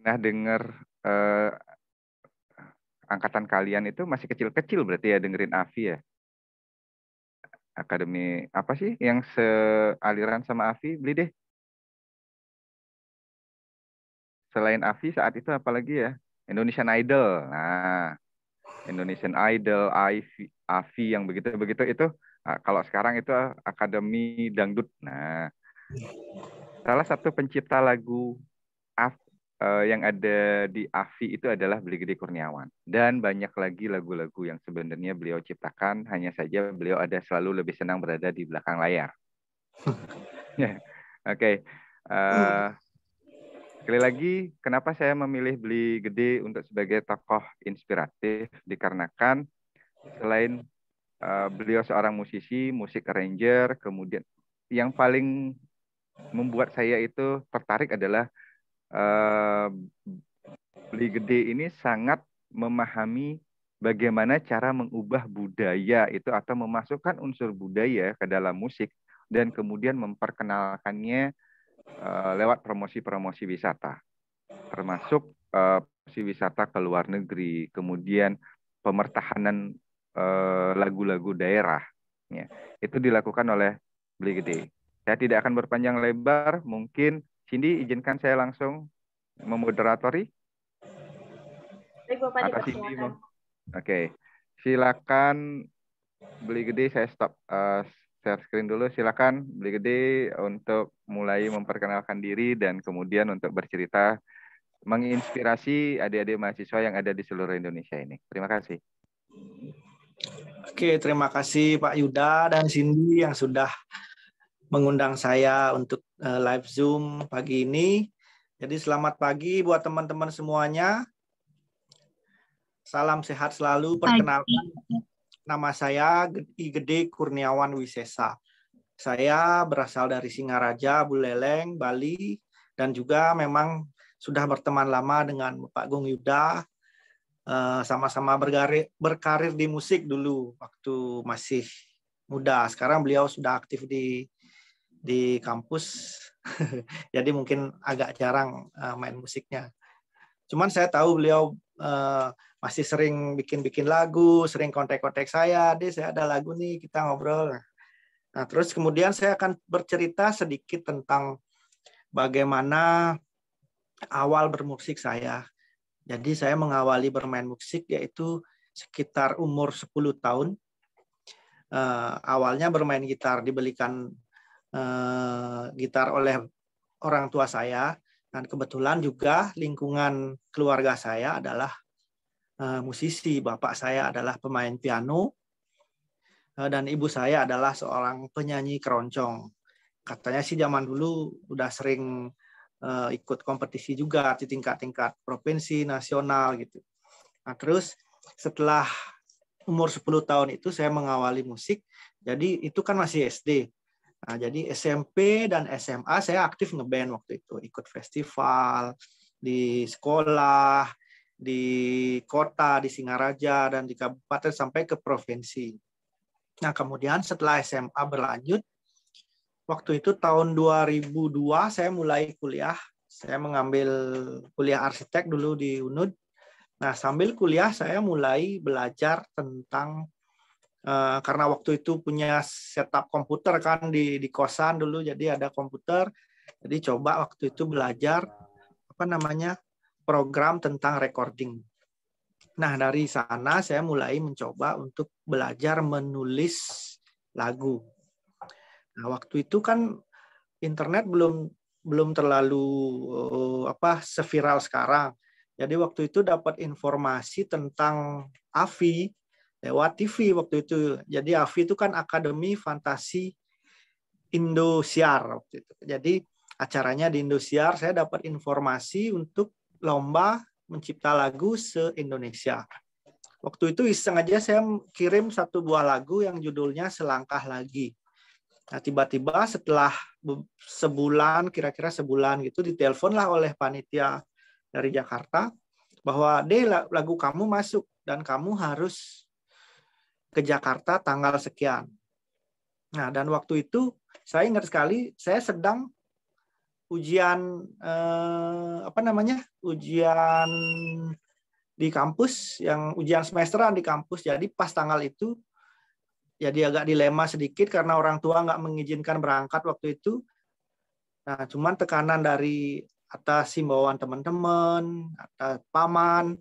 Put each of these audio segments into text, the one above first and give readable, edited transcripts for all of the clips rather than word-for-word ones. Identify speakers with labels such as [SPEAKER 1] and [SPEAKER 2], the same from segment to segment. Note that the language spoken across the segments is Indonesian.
[SPEAKER 1] Nah, dengar eh, angkatan kalian itu masih kecil-kecil berarti ya dengerin Avi ya. Akademi apa sih yang sealiran sama Avi? Beli deh. Selain Avi saat itu apalagi ya? Indonesian Idol. Nah, Indonesian Idol, Avi yang begitu-begitu itu kalau sekarang itu Akademi Dangdut. Nah, salah satu pencipta lagu yang ada di Avi itu adalah Beli Gede Kurniawan. Dan banyak lagi lagu-lagu yang sebenarnya beliau ciptakan, hanya saja beliau ada selalu lebih senang berada di belakang layar. Ya, oke. Eh, Sekali lagi, kenapa saya memilih Beli Gede untuk sebagai tokoh inspiratif? Dikarenakan selain beliau seorang musisi, musik arranger, kemudian yang paling membuat saya itu tertarik adalah eh, Beli Gede ini sangat memahami bagaimana cara mengubah budaya itu atau memasukkan unsur budaya ke dalam musik dan kemudian memperkenalkannya lewat promosi-promosi wisata, termasuk promosi wisata ke luar negeri, kemudian pemertahanan lagu-lagu daerah. Ya, itu dilakukan oleh Beli Gede. Saya tidak akan berpanjang lebar, mungkin Cindy izinkan saya langsung memoderatori.
[SPEAKER 2] Baik, Bapak,
[SPEAKER 1] Atau Cindy
[SPEAKER 2] dipersilakan.
[SPEAKER 1] Oke, silakan Beli Gede, saya stop share screen dulu. Silakan Beli Gede untuk mulai memperkenalkan diri dan kemudian untuk bercerita menginspirasi adik-adik mahasiswa yang ada di seluruh Indonesia ini. Terima kasih.
[SPEAKER 3] Oke, terima kasih Pak Yuda dan Cindy yang sudah mengundang saya untuk live Zoom pagi ini. Jadi selamat pagi buat teman-teman semuanya. Salam sehat selalu. Perkenalkan, nama saya I Gede Kurniawan Wisesa. Saya berasal dari Singaraja, Buleleng, Bali, dan juga memang sudah berteman lama dengan Pak Gung Yuda. Sama-sama berkarir di musik dulu waktu masih muda. Sekarang beliau sudah aktif di kampus, jadi mungkin agak jarang main musiknya. Cuman saya tahu beliau masih sering bikin lagu, sering kontak-kontak saya, "Deh, saya ada lagu nih, kita ngobrol." Nah, terus kemudian saya akan bercerita sedikit tentang bagaimana awal bermusik saya. Jadi saya mengawali bermain musik yaitu sekitar umur 10 tahun. Awalnya bermain gitar, dibelikan gitar oleh orang tua saya, dan kebetulan juga lingkungan keluarga saya adalah musisi. Bapak saya adalah pemain piano, dan ibu saya adalah seorang penyanyi keroncong. Katanya sih zaman dulu udah sering ikut kompetisi juga di tingkat-tingkat provinsi, nasional gitu. Nah, terus setelah umur 10 tahun itu saya mengawali musik. Jadi itu kan masih SD. Nah, jadi SMP dan SMA saya aktif ngeband waktu itu, ikut festival di sekolah, di kota, di Singaraja, dan di kabupaten sampai ke provinsi. Nah, kemudian setelah SMA berlanjut, waktu itu tahun 2002 saya mulai kuliah. Saya mengambil kuliah arsitek dulu di UNUD. Nah, sambil kuliah saya mulai belajar tentang karena waktu itu punya setup komputer kan di kosan dulu, jadi ada komputer. Jadi coba waktu itu belajar program tentang recording. Nah, dari sana saya mulai mencoba untuk belajar menulis lagu. Nah, waktu itu kan internet belum terlalu seviral sekarang. Jadi waktu itu dapat informasi tentang AVI lewat TV waktu itu. Jadi AVI itu kan Akademi Fantasi Indosiar waktu itu. Jadi acaranya di Indosiar, saya dapat informasi untuk lomba mencipta lagu se-Indonesia. Waktu itu iseng aja saya kirim 1 buah lagu yang judulnya Selangkah Lagi. Nah, tiba-tiba setelah sebulan, kira-kira sebulan gitu, diteleponlah oleh panitia dari Jakarta bahwa, "Deh, lagu kamu masuk dan kamu harus ke Jakarta tanggal sekian." Nah, dan waktu itu saya ingat sekali, saya sedang ujian ujian di kampus, yang ujian semesteran di kampus. Jadi pas tanggal itu jadi agak dilema sedikit karena orang tua nggak mengizinkan berangkat waktu itu. Nah, cuman tekanan dari atas himbauan teman-teman, atas paman,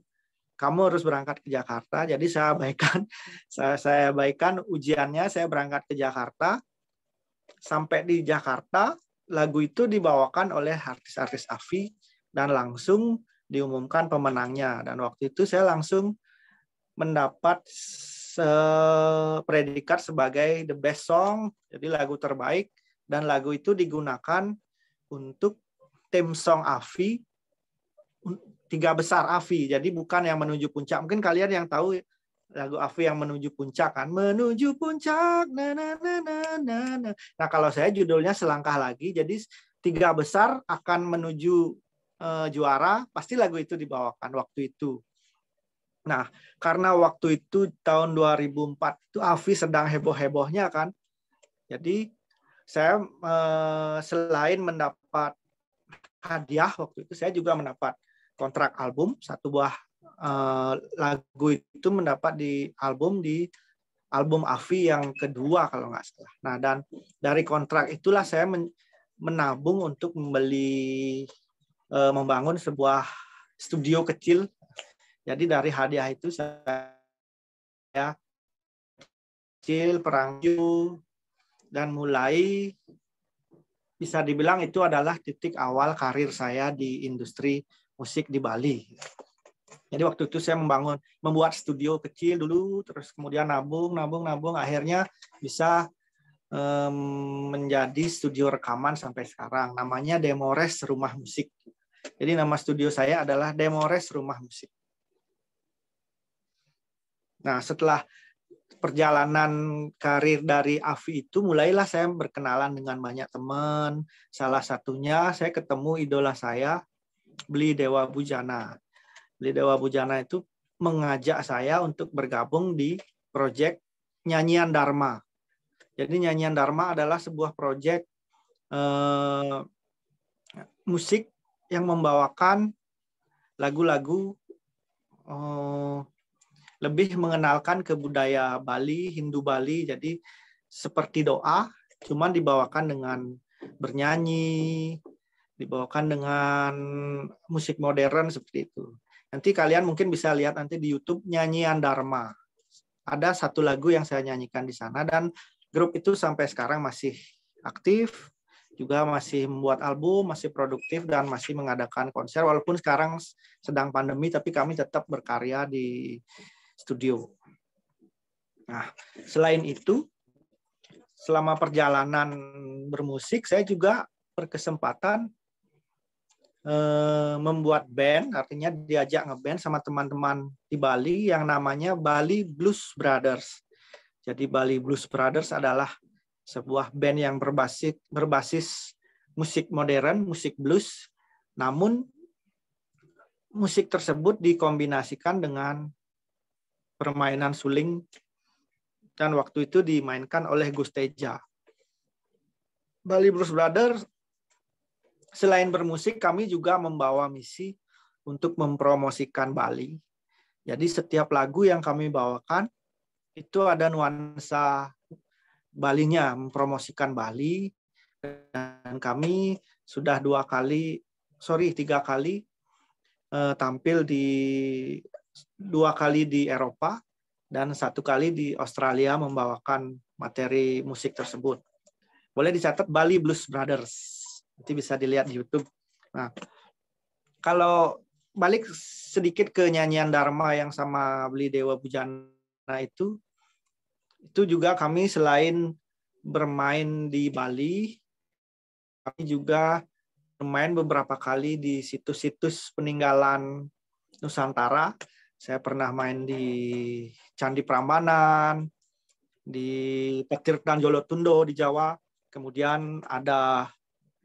[SPEAKER 3] kamu harus berangkat ke Jakarta. Jadi saya abaikan ujiannya, saya berangkat ke Jakarta. Sampai di Jakarta, lagu itu dibawakan oleh artis-artis AFI dan langsung diumumkan pemenangnya. Dan waktu itu saya langsung mendapat predikat sebagai the best song, jadi lagu terbaik, dan lagu itu digunakan untuk theme song AFI, 3 besar AFI, jadi bukan yang menuju puncak. Mungkin kalian yang tahu lagu AFI yang menuju puncak kan, menuju puncak, nah kalau saya judulnya Selangkah Lagi, jadi 3 besar akan menuju juara, pasti lagu itu dibawakan waktu itu. Nah, karena waktu itu tahun 2004 itu AFI sedang heboh-hebohnya kan. Jadi saya selain mendapat hadiah waktu itu, saya juga mendapat kontrak album, 1 buah lagu itu mendapat di album AFI yang kedua kalau nggak salah. Nah, dan dari kontrak itulah saya menabung untuk membangun sebuah studio kecil. Jadi dari hadiah itu saya kecil perangju, dan mulai bisa dibilang itu adalah titik awal karir saya di industri musik di Bali. Jadi waktu itu saya membuat studio kecil dulu, terus kemudian nabung, akhirnya bisa menjadi studio rekaman sampai sekarang. Namanya Demores Rumah Musik. Jadi nama studio saya adalah Demores Rumah Musik. Nah, setelah perjalanan karir dari AFI itu, mulailah saya berkenalan dengan banyak teman. Salah satunya saya ketemu idola saya, Bli Dewa Bujana. Bli Dewa Bujana itu mengajak saya untuk bergabung di proyek Nyanyian Dharma. Jadi Nyanyian Dharma adalah sebuah proyek musik yang membawakan lagu-lagu lebih mengenalkan ke budaya Bali, Hindu Bali. Jadi seperti doa, cuman dibawakan dengan bernyanyi, dibawakan dengan musik modern seperti itu. Nanti kalian mungkin bisa lihat nanti di YouTube Nyanyian Dharma. Ada 1 lagu yang saya nyanyikan di sana, dan grup itu sampai sekarang masih aktif, juga masih membuat album, masih produktif, dan masih mengadakan konser. Walaupun sekarang sedang pandemi, tapi kami tetap berkarya di studio. Nah, selain itu, selama perjalanan bermusik, saya juga berkesempatan membuat band, artinya diajak ngeband sama teman-teman di Bali yang namanya Bali Blues Brothers. Jadi Bali Blues Brothers adalah sebuah band yang berbasis musik modern, musik blues, namun musik tersebut dikombinasikan dengan permainan suling, dan waktu itu dimainkan oleh Gus Teja. Bali Blues Brothers, selain bermusik, kami juga membawa misi untuk mempromosikan Bali. Jadi setiap lagu yang kami bawakan itu ada nuansa Balinya, mempromosikan Bali. Dan kami sudah 3 kali tampil di 2 kali di Eropa dan 1 kali di Australia membawakan materi musik tersebut. Boleh dicatat Bali Blues Brothers. Nanti bisa dilihat di YouTube. Nah, kalau balik sedikit ke Nyanyian Dharma yang sama Bli Dewa Bujana itu juga kami selain bermain di Bali, kami juga bermain beberapa kali di situs-situs peninggalan Nusantara. Saya pernah main di Candi Prambanan, di Petirtan Jolotundo di Jawa. Kemudian ada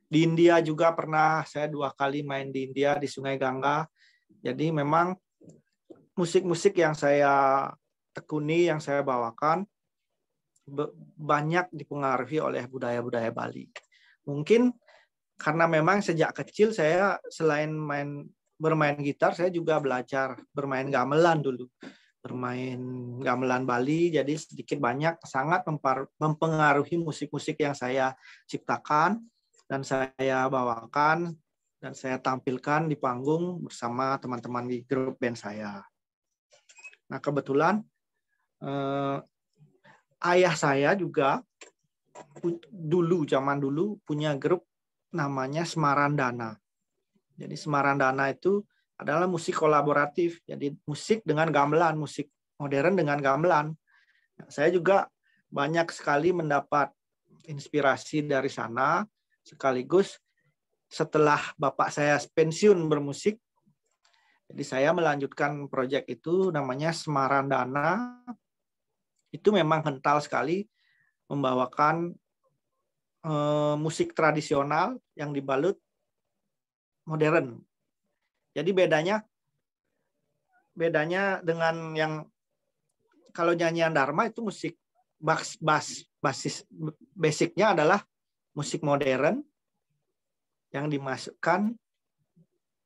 [SPEAKER 3] di India juga pernah, saya 2 kali main di India, di Sungai Gangga. Jadi memang musik-musik yang saya tekuni, yang saya bawakan, banyak dipengaruhi oleh budaya-budaya Bali. Mungkin karena memang sejak kecil saya selain bermain gitar, saya juga belajar bermain gamelan dulu. Bermain gamelan Bali, jadi sedikit banyak sangat mempengaruhi musik-musik yang saya ciptakan dan saya bawakan dan saya tampilkan di panggung bersama teman-teman di grup band saya. Nah, kebetulan ayah saya juga zaman dulu punya grup namanya Semarandana. Jadi Semarandana itu adalah musik kolaboratif. Jadi musik dengan gamelan, musik modern dengan gamelan. Saya juga banyak sekali mendapat inspirasi dari sana. Sekaligus setelah bapak saya pensiun bermusik, jadi saya melanjutkan proyek itu namanya Semarandana. Itu memang kental sekali membawakan musik tradisional yang dibalut modern. Jadi bedanya dengan yang kalau nyanyian Dharma itu musik basicnya adalah musik modern yang dimasukkan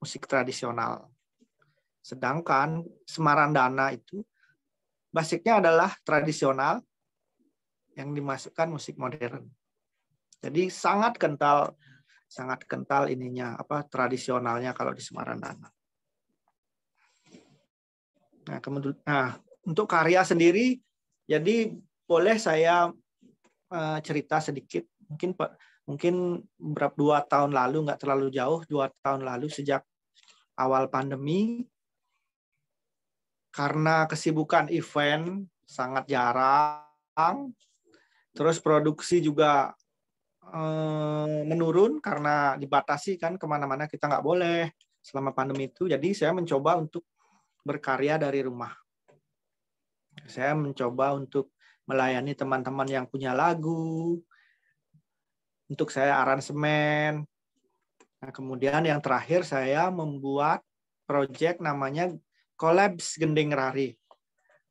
[SPEAKER 3] musik tradisional. Sedangkan Semarandana itu basicnya adalah tradisional yang dimasukkan musik modern. Jadi sangat kental ininya tradisionalnya kalau di Semarandana. Nah, untuk karya sendiri, jadi boleh saya cerita sedikit. Mungkin berapa 2 tahun lalu, nggak terlalu jauh, 2 tahun lalu sejak awal pandemi, karena kesibukan event sangat jarang, terus produksi juga menurun karena dibatasi kan kemana-mana kita nggak boleh selama pandemi itu. Jadi saya mencoba untuk berkarya dari rumah. Saya mencoba untuk melayani teman-teman yang punya lagu, untuk saya aransemen. Nah, kemudian yang terakhir saya membuat proyek namanya Collabs Gending Rari.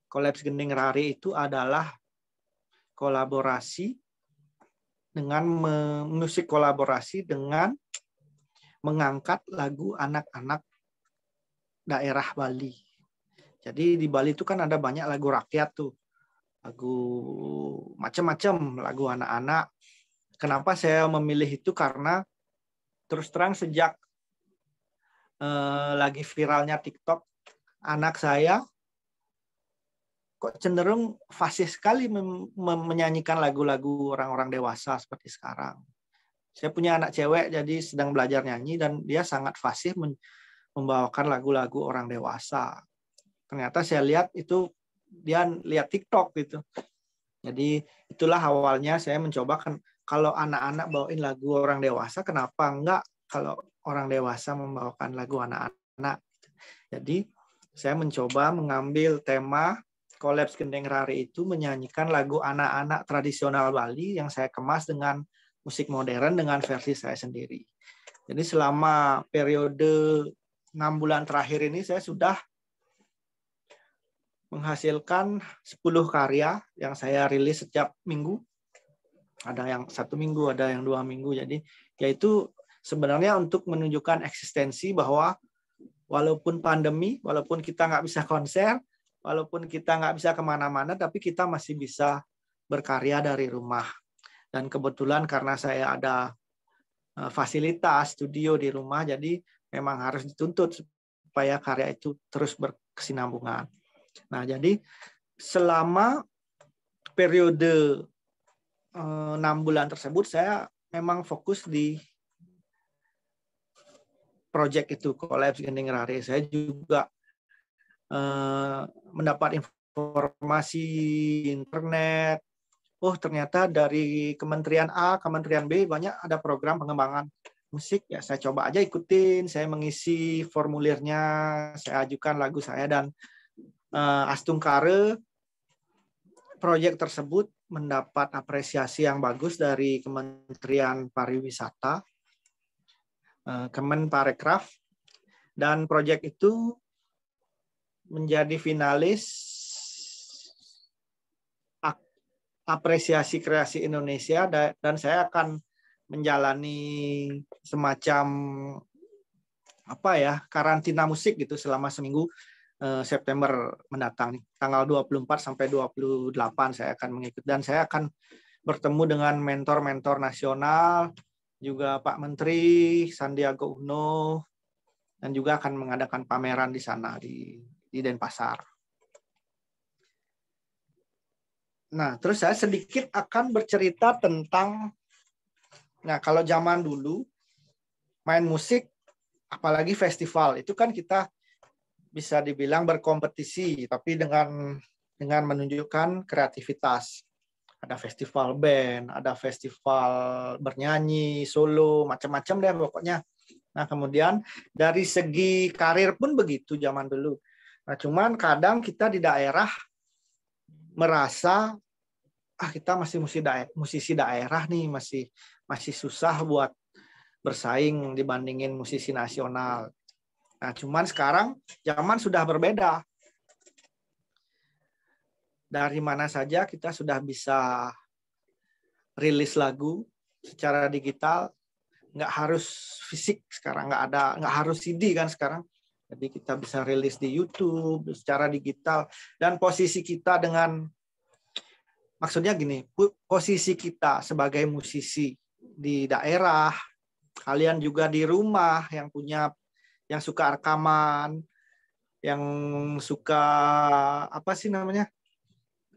[SPEAKER 3] Collabs Gending Rari itu adalah kolaborasi dengan musik kolaborasi dengan mengangkat lagu anak-anak daerah Bali. Jadi di Bali itu kan ada banyak lagu rakyat tuh. Lagu macam-macam, lagu anak-anak. Kenapa saya memilih itu? Karena terus terang sejak lagi viralnya TikTok, anak saya kok cenderung fasih sekali menyanyikan lagu-lagu orang-orang dewasa seperti sekarang. Saya punya anak cewek, jadi sedang belajar nyanyi, dan dia sangat fasih membawakan lagu-lagu orang dewasa. Ternyata saya lihat itu, dia lihat TikTok gitu. Jadi itulah awalnya saya mencoba, kan kalau anak-anak bawain lagu orang dewasa, kenapa enggak kalau orang dewasa membawakan lagu anak-anak. Jadi saya mencoba mengambil tema Collabs Gending Rari itu menyanyikan lagu anak-anak tradisional Bali yang saya kemas dengan musik modern dengan versi saya sendiri. Jadi selama periode 6 bulan terakhir ini saya sudah menghasilkan 10 karya yang saya rilis setiap minggu. Ada yang 1 minggu, ada yang 2 minggu. Jadi yaitu sebenarnya untuk menunjukkan eksistensi bahwa walaupun pandemi, walaupun kita nggak bisa konser, walaupun kita nggak bisa kemana-mana, tapi kita masih bisa berkarya dari rumah. Dan kebetulan karena saya ada fasilitas studio di rumah, jadi memang harus dituntut supaya karya itu terus berkesinambungan. Nah, jadi selama periode 6 bulan tersebut, saya memang fokus di proyek itu, Collabs Gending Rari. Saya juga mendapat informasi internet. Oh, ternyata dari Kementerian A, Kementerian B banyak ada program pengembangan musik. Ya, saya coba aja ikutin. Saya mengisi formulirnya, saya ajukan lagu saya, dan astungkare proyek tersebut mendapat apresiasi yang bagus dari Kementerian Pariwisata, Kemenparekraf, dan proyek itu menjadi finalis apresiasi kreasi Indonesia, dan saya akan menjalani semacam apa ya, karantina musik gitu selama seminggu. September mendatang nih, tanggal 24 sampai 28 saya akan mengikuti, dan saya akan bertemu dengan mentor-mentor nasional, juga Pak Menteri Sandiaga Uno, dan juga akan mengadakan pameran di sana di Denpasar. Nah, terus saya sedikit akan bercerita tentang, nah kalau zaman dulu main musik, apalagi festival, itu kan kita bisa dibilang berkompetisi, tapi dengan menunjukkan kreativitas. Ada festival band, ada festival bernyanyi, solo, macam-macam deh pokoknya. Nah, kemudian dari segi karir pun begitu zaman dulu. Nah, cuman kadang kita di daerah merasa kita masih musisi daerah nih, masih susah buat bersaing dibandingin musisi nasional. Nah, cuman sekarang zaman sudah berbeda. Dari mana saja kita sudah bisa rilis lagu secara digital, nggak harus fisik sekarang, nggak harus CD kan sekarang. Jadi kita bisa rilis di YouTube secara digital, dan posisi kita maksudnya gini, posisi kita sebagai musisi di daerah, kalian juga di rumah yang suka rekaman, yang suka apa sih namanya,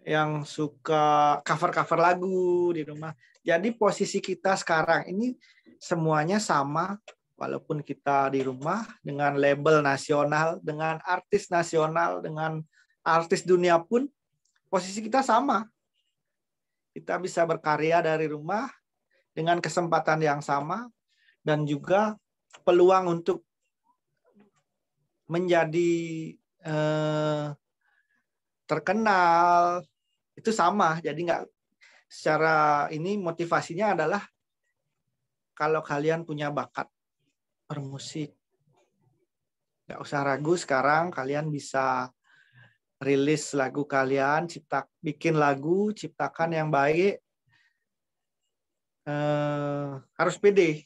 [SPEAKER 3] yang suka cover-cover lagu di rumah. Jadi posisi kita sekarang ini semuanya sama, walaupun kita di rumah dengan label nasional, dengan artis nasional, dengan artis dunia pun posisi kita sama. Kita bisa berkarya dari rumah dengan kesempatan yang sama, dan juga peluang untuk menjadi terkenal itu sama. Jadi nggak, secara ini motivasinya adalah kalau kalian punya bakat bermusik, nggak usah ragu, sekarang kalian bisa rilis lagu kalian, bikin lagu, ciptakan yang baik, harus pede.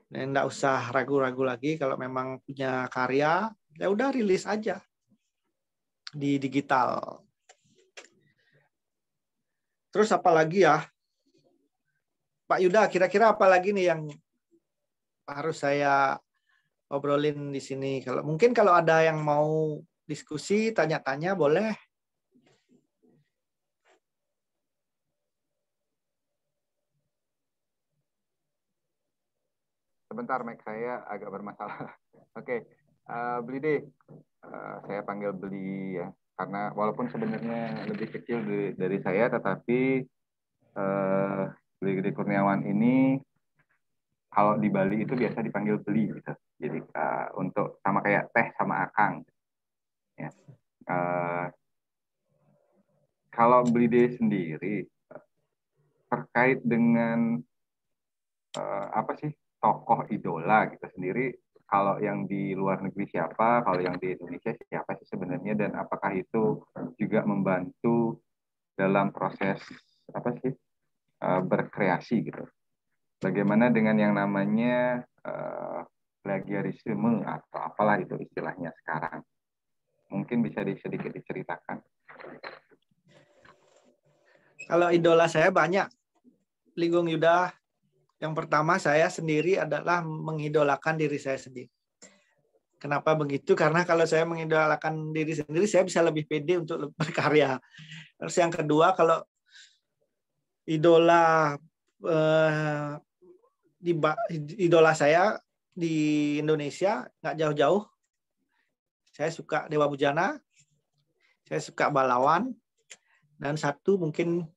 [SPEAKER 3] Dan nggak usah ragu-ragu lagi, kalau memang punya karya, ya udah rilis aja di digital. Terus apa lagi ya, Pak Yuda, kira-kira apa lagi nih yang harus saya obrolin di sini? Kalau ada yang mau diskusi, tanya-tanya boleh.
[SPEAKER 1] Sebentar, Mac, saya agak bermasalah. Oke, Blide, saya panggil Beli ya, karena walaupun sebenarnya lebih kecil dari saya, tetapi Beli Kurniawan ini kalau di Bali itu biasa dipanggil Beli gitu. Jadi untuk sama kayak Teh sama Akang. Ya. Kalau Blide sendiri terkait dengan apa sih tokoh idola gitu sendiri, kalau yang di luar negeri siapa, kalau yang di Indonesia siapa sih sebenarnya, dan apakah itu juga membantu dalam proses apa sih berkreasi gitu? Bagaimana dengan yang namanya plagiarisme atau apalah itu istilahnya sekarang? Mungkin bisa sedikit diceritakan.
[SPEAKER 3] Kalau idola saya banyak, Ligong Yuda. Yang pertama, saya sendiri adalah mengidolakan diri saya sendiri. Kenapa begitu? Karena kalau saya mengidolakan diri sendiri, saya bisa lebih pede untuk berkarya. Terus yang kedua, kalau idola saya di Indonesia nggak jauh-jauh. Saya suka Dewa Bujana, saya suka Balawan, dan satu mungkin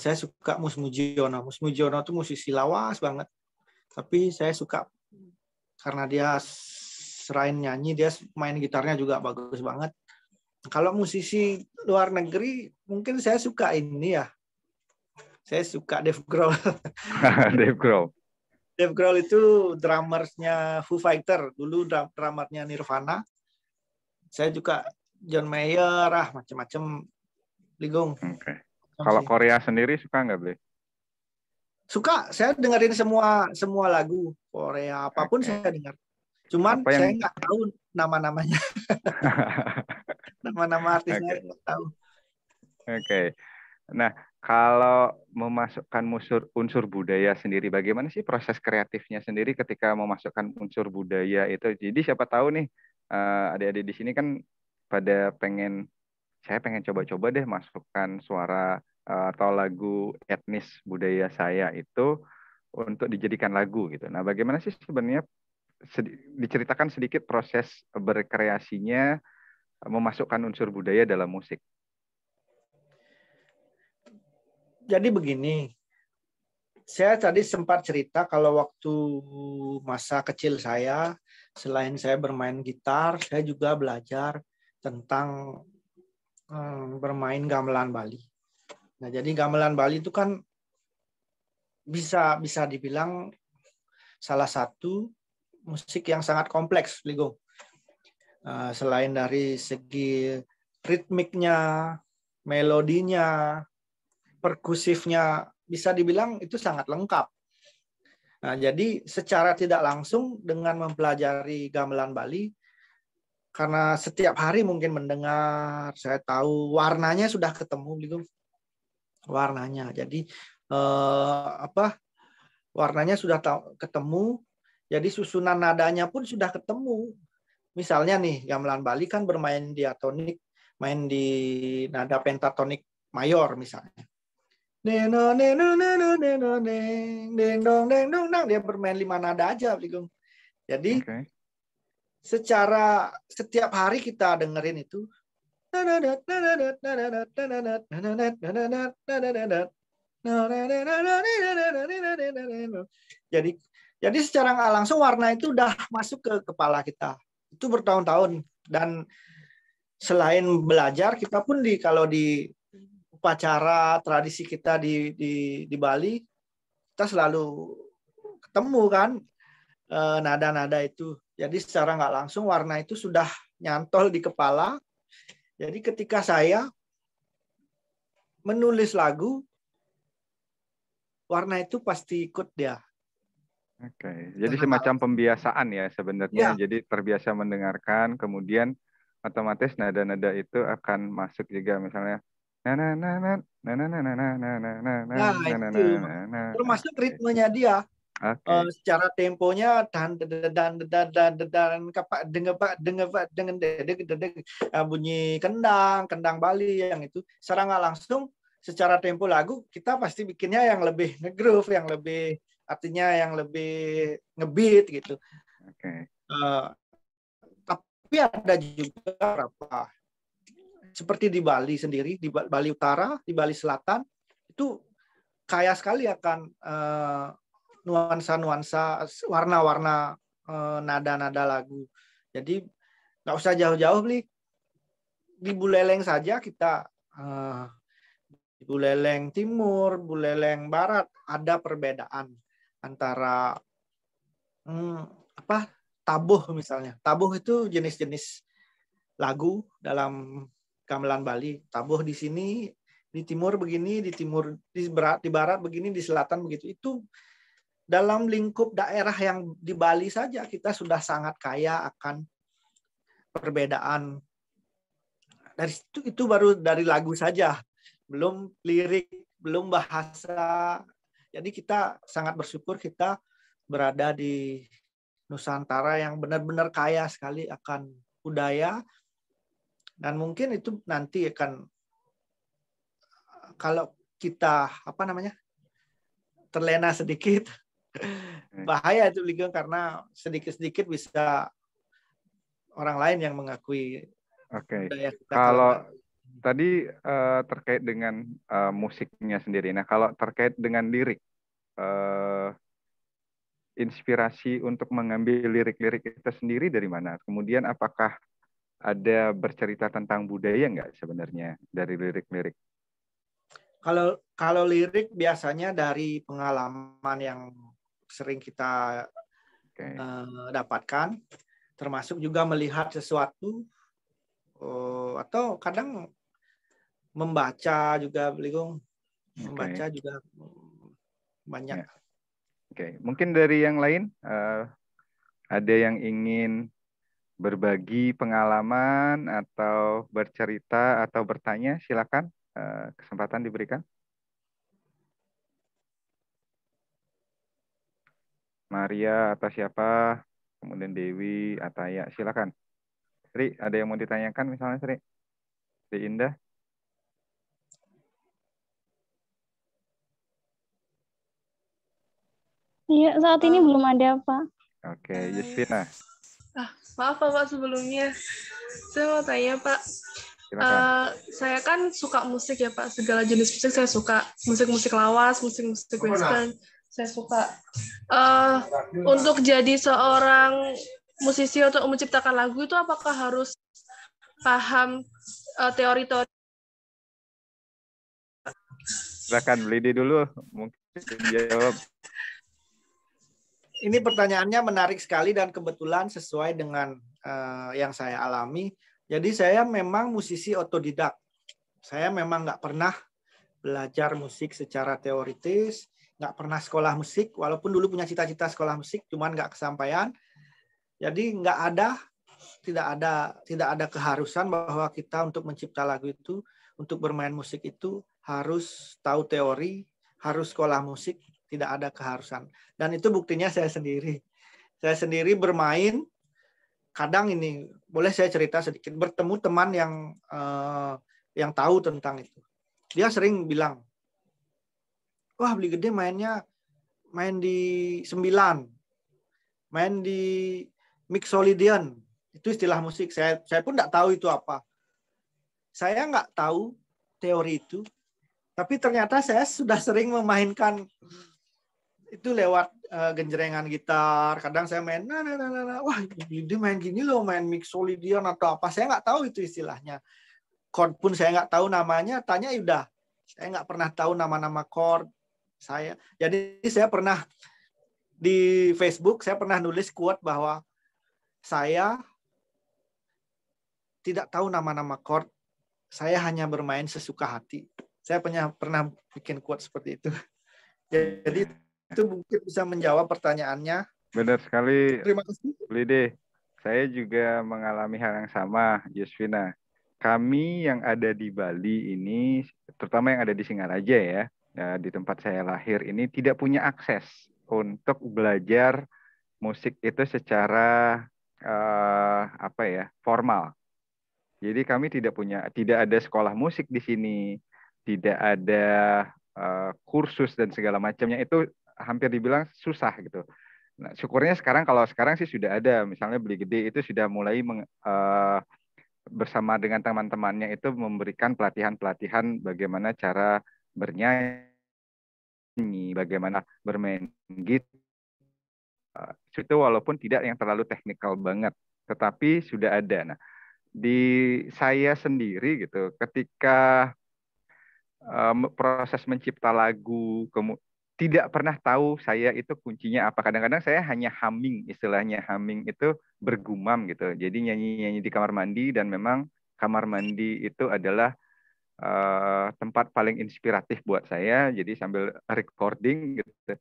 [SPEAKER 3] saya suka Mus Mujiono. Mus Mujiono itu musisi lawas banget. Tapi saya suka karena dia selain nyanyi, dia main gitarnya juga bagus banget. Kalau musisi luar negeri, mungkin saya suka ini ya. Saya suka Dave Grohl.
[SPEAKER 1] Dave Grohl.
[SPEAKER 3] Dave Grohl itu drummersnya Foo Fighter. Dulu drummernya Nirvana. Saya juga John Mayer, macam-macam. Ligong.
[SPEAKER 1] Okay. Kalau Korea sendiri suka nggak, Ble?
[SPEAKER 3] Suka, saya dengerin semua lagu Korea apapun
[SPEAKER 1] Oke.
[SPEAKER 3] saya dengar. Cuman
[SPEAKER 1] Apa
[SPEAKER 3] saya
[SPEAKER 1] yang
[SPEAKER 3] nggak tahu nama-namanya, nama-nama artisnya
[SPEAKER 1] Oke.
[SPEAKER 3] nggak tahu.
[SPEAKER 1] Oke. Nah, kalau memasukkan unsur budaya sendiri, bagaimana sih proses kreatifnya sendiri ketika memasukkan unsur budaya itu? Jadi siapa tahu nih, adik-adik di sini kan pada saya pengen coba-coba deh masukkan suara atau lagu etnis budaya saya itu untuk dijadikan lagu gitu. Nah, bagaimana sih sebenarnya diceritakan sedikit proses berkreasinya memasukkan unsur budaya dalam musik?
[SPEAKER 3] Jadi begini, saya tadi sempat cerita kalau waktu masa kecil saya, selain saya bermain gitar, saya juga belajar tentang bermain gamelan Bali. Nah, jadi gamelan Bali itu kan bisa dibilang salah satu musik yang sangat kompleks, Ligo. Selain dari segi ritmiknya, melodinya, perkusifnya, bisa dibilang itu sangat lengkap. Nah, jadi secara tidak langsung dengan mempelajari gamelan Bali, karena setiap hari mungkin mendengar, saya tahu warnanya sudah ketemu, Ligo. Warnanya. Jadi warnanya sudah ketemu, jadi susunan nadanya pun sudah ketemu. Misalnya nih, gamelan Bali kan bermain diatonik, main di nada pentatonik mayor misalnya. Dia bermain 5 nada aja. Jadi
[SPEAKER 1] Oke.
[SPEAKER 3] secara setiap hari kita dengerin itu. Jadi secara nggak langsung warna itu udah masuk ke kepala kita. Itu bertahun-tahun. Dan selain belajar, kita pun kalau di upacara tradisi kita di Bali, kita selalu ketemu kan nada-nada itu. Jadi secara nggak langsung warna itu sudah nyantol di kepala. Jadi ketika saya menulis lagu, warna itu pasti ikut dia.
[SPEAKER 1] Oke, jadi semacam pembiasaan ya sebenarnya.
[SPEAKER 3] Ya,
[SPEAKER 1] Jadi terbiasa mendengarkan, kemudian otomatis nada-nada itu akan masuk juga, misalnya na na na na na na na na na na na na
[SPEAKER 3] nah
[SPEAKER 1] na na
[SPEAKER 3] itu
[SPEAKER 1] na na.
[SPEAKER 3] termasuk
[SPEAKER 1] Oke,
[SPEAKER 3] ritmenya dia.
[SPEAKER 1] oke,
[SPEAKER 3] Secara temponya dan kapak dengan bunyi kendang Bali yang itu secara nggak langsung secara tempo lagu kita pasti bikinnya yang lebih ngegroove, yang lebih artinya yang lebih ngebeat gitu.
[SPEAKER 1] oke.
[SPEAKER 3] Tapi ada juga berapa seperti di Bali sendiri, di Bali Utara, di Bali Selatan itu kaya sekali akan nuansa-nuansa, warna-warna nada-nada lagu. Jadi nggak usah jauh-jauh, beli di Buleleng saja kita di Buleleng Timur, Buleleng Barat ada perbedaan antara tabuh misalnya. Tabuh itu jenis-jenis lagu dalam gamelan Bali. Tabuh di sini, di timur begini, di barat begini, di selatan begitu. Itu dalam lingkup daerah yang di Bali saja kita sudah sangat kaya akan perbedaan. Dari itu baru dari lagu saja, belum lirik, belum bahasa. Jadi kita sangat bersyukur kita berada di Nusantara yang benar-benar kaya sekali akan budaya, dan mungkin itu nanti akan kalau kita terlena sedikit bahaya itu Ligeng, karena sedikit-sedikit bisa orang lain yang mengakui budaya kita.
[SPEAKER 1] Kalau tadi terkait dengan musiknya sendiri, nah kalau terkait dengan lirik, inspirasi untuk mengambil lirik-lirik itu sendiri dari mana? Kemudian apakah ada bercerita tentang budaya nggak sebenarnya dari lirik-lirik?
[SPEAKER 3] Kalau lirik biasanya dari pengalaman yang sering kita dapatkan, termasuk juga melihat sesuatu atau kadang membaca juga, membaca juga banyak.
[SPEAKER 1] Ya. Oke, mungkin dari yang lain ada yang ingin berbagi pengalaman atau bercerita atau bertanya, silakan, kesempatan diberikan. Maria atau siapa, kemudian Dewi, Ataya, silakan. Sri, ada yang mau ditanyakan misalnya Sri? Sri Indah?
[SPEAKER 4] Iya, saat ini belum ada, Pak.
[SPEAKER 1] Oke, Yusvina,
[SPEAKER 2] Maaf Pak sebelumnya. Saya mau tanya Pak,
[SPEAKER 1] silakan.
[SPEAKER 2] saya kan suka musik ya Pak, segala jenis musik saya suka. Musik-musik lawas, musik-musik western, saya suka. Untuk jadi seorang musisi atau menciptakan lagu itu apakah harus paham teori-teori?
[SPEAKER 1] Silakan Lidi dulu, mungkin jawab.
[SPEAKER 3] Ini pertanyaannya menarik sekali dan kebetulan sesuai dengan yang saya alami. Jadi saya memang musisi otodidak. Saya memang nggak pernah belajar musik secara teoritis, nggak pernah sekolah musik, walaupun dulu punya cita-cita sekolah musik, cuman nggak kesampaian. Jadi tidak ada keharusan bahwa kita untuk mencipta lagu itu, untuk bermain musik itu harus tahu teori, harus sekolah musik, tidak ada keharusan. Dan itu buktinya saya sendiri. Saya sendiri bermain, kadang ini, boleh saya cerita sedikit, bertemu teman yang tahu tentang itu. Dia sering bilang, wah Beli Gede main di 9, main di Mixolydian, itu istilah musik. Saya pun nggak tahu itu apa. Saya nggak tahu teori itu, tapi ternyata saya sudah sering memainkan itu lewat genjrengan gitar. Kadang saya main, wah dia main gini loh, main Mixolydian atau apa. Saya nggak tahu itu istilahnya. Chord pun saya nggak tahu namanya. Tanya udah, saya nggak pernah tahu nama-nama chord. Jadi saya pernah di Facebook, saya pernah nulis quote bahwa saya tidak tahu nama-nama chord. Saya hanya bermain sesuka hati. Saya pernah bikin quote seperti itu. Jadi itu mungkin bisa menjawab pertanyaannya.
[SPEAKER 1] Benar sekali,
[SPEAKER 3] Terima kasih.
[SPEAKER 1] Lidi. Saya juga mengalami hal yang sama, Yusvina. Kami yang ada di Bali ini, terutama yang ada di Singaraja ya, di tempat saya lahir ini, tidak punya akses untuk belajar musik itu secara formal. Jadi kami tidak ada sekolah musik di sini, tidak ada kursus dan segala macamnya, itu hampir dibilang susah gitu. Nah, syukurnya kalau sekarang sih sudah ada, misalnya Beli Gede itu sudah mulai bersama dengan teman-temannya itu memberikan pelatihan-pelatihan bagaimana cara bernyanyi, bagaimana bermain gitar. Itu walaupun tidak yang terlalu teknikal banget, tetapi sudah ada. Nah, di saya sendiri gitu, ketika proses mencipta lagu, tidak pernah tahu saya itu kuncinya apa. Kadang-kadang saya hanya humming, istilahnya humming itu bergumam gitu. Jadi nyanyi-nyanyi di kamar mandi, dan memang kamar mandi itu adalah tempat paling inspiratif buat saya. Jadi sambil recording gitu.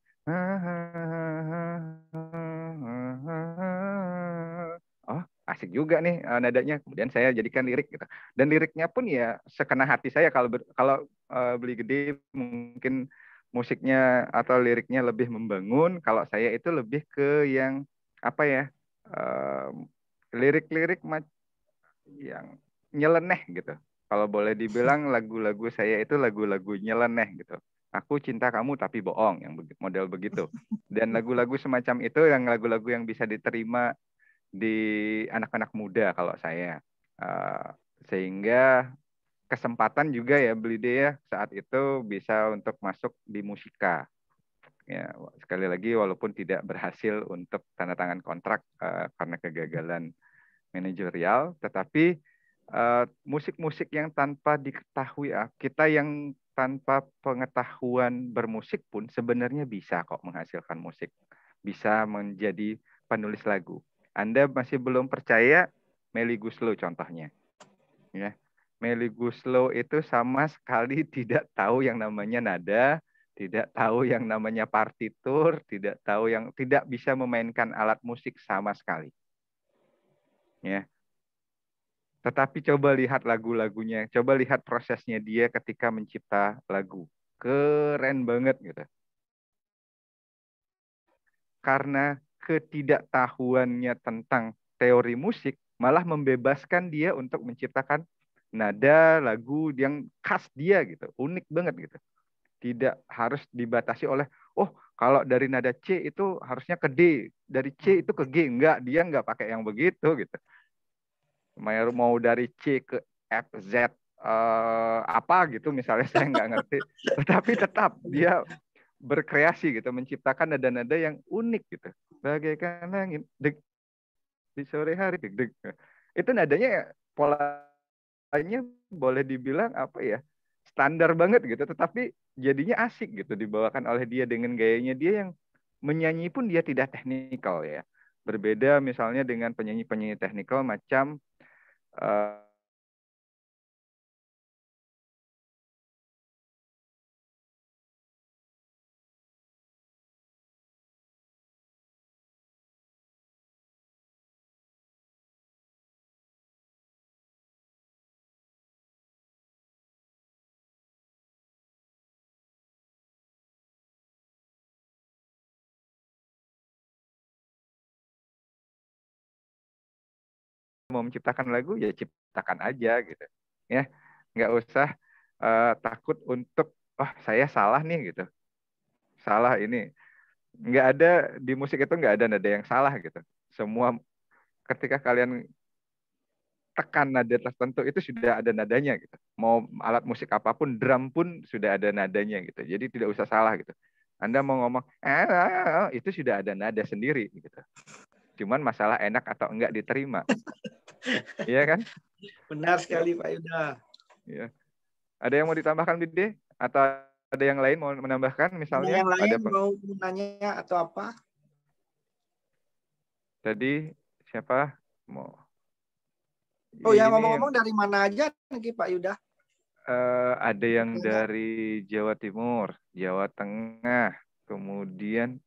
[SPEAKER 1] Oh, asik juga nih nadanya. Kemudian saya jadikan lirik gitu. Dan liriknya pun ya sekena hati saya. Kalau Beli Gede mungkin musiknya atau liriknya lebih membangun. Kalau saya itu lebih ke yang apa ya? Lirik-lirik yang nyeleneh gitu. Kalau boleh dibilang lagu-lagu saya itu lagu-lagu nyeleneh gitu. Aku cinta kamu tapi bohong, yang model begitu. Dan lagu-lagu semacam itu yang lagu-lagu yang bisa diterima di anak-anak muda kalau saya. Sehingga kesempatan juga ya Beli ya saat itu bisa untuk masuk di musika. Ya, sekali lagi walaupun tidak berhasil untuk tanda tangan kontrak karena kegagalan manajerial, tetapi musik-musik yang tanpa diketahui, kita yang tanpa pengetahuan bermusik pun sebenarnya bisa kok menghasilkan musik, bisa menjadi penulis lagu. Anda masih belum percaya? Melly Goeslaw contohnya, ya. Melly Goeslaw itu sama sekali tidak tahu yang namanya nada, tidak tahu yang namanya partitur, tidak bisa memainkan alat musik sama sekali. Ya. Tetapi coba lihat lagu-lagunya, coba lihat prosesnya dia ketika mencipta lagu. Keren banget gitu. Karena ketidaktahuannya tentang teori musik malah membebaskan dia untuk menciptakan nada lagu yang khas dia gitu, unik banget gitu. Tidak harus dibatasi oleh, oh kalau dari nada C itu harusnya ke D, dari C itu ke G. Enggak, dia enggak pakai yang begitu gitu. Mau dari C ke F, Z, apa gitu misalnya saya nggak ngerti. Tetapi tetap dia berkreasi gitu, menciptakan nada-nada yang unik gitu. Bagaikan angin, deg, di sore hari, deg, deg. Itu nadanya polanya boleh dibilang apa ya, standar banget gitu, tetapi jadinya asik gitu dibawakan oleh dia dengan gayanya dia yang menyanyi pun dia tidak teknikal ya. Berbeda misalnya dengan penyanyi-penyanyi teknikal macam uh, mau menciptakan lagu ya ciptakan aja gitu ya, nggak usah takut untuk saya salah nih gitu, salah ini. Nggak ada di musik itu, nggak ada nada yang salah gitu. Semua ketika kalian tekan nada tertentu itu sudah ada nadanya gitu. Mau alat musik apapun, drum pun sudah ada nadanya gitu. Jadi tidak usah salah gitu. Anda mau ngomong itu sudah ada nada sendiri gitu. Cuman masalah enak atau enggak diterima. Iya kan?
[SPEAKER 3] Benar sekali Pak Yuda.
[SPEAKER 1] Ya. Ada yang mau ditambahkan, Bide? Atau ada yang lain mau menambahkan misalnya?
[SPEAKER 3] Ada yang lain
[SPEAKER 1] Ada
[SPEAKER 3] mau nanya atau apa?
[SPEAKER 1] tadi siapa mau?
[SPEAKER 3] Oh ya,
[SPEAKER 1] Ini
[SPEAKER 3] ngomong-ngomong dari mana aja nih Pak Yuda?
[SPEAKER 1] ada yang dari Jawa Timur, Jawa Tengah, kemudian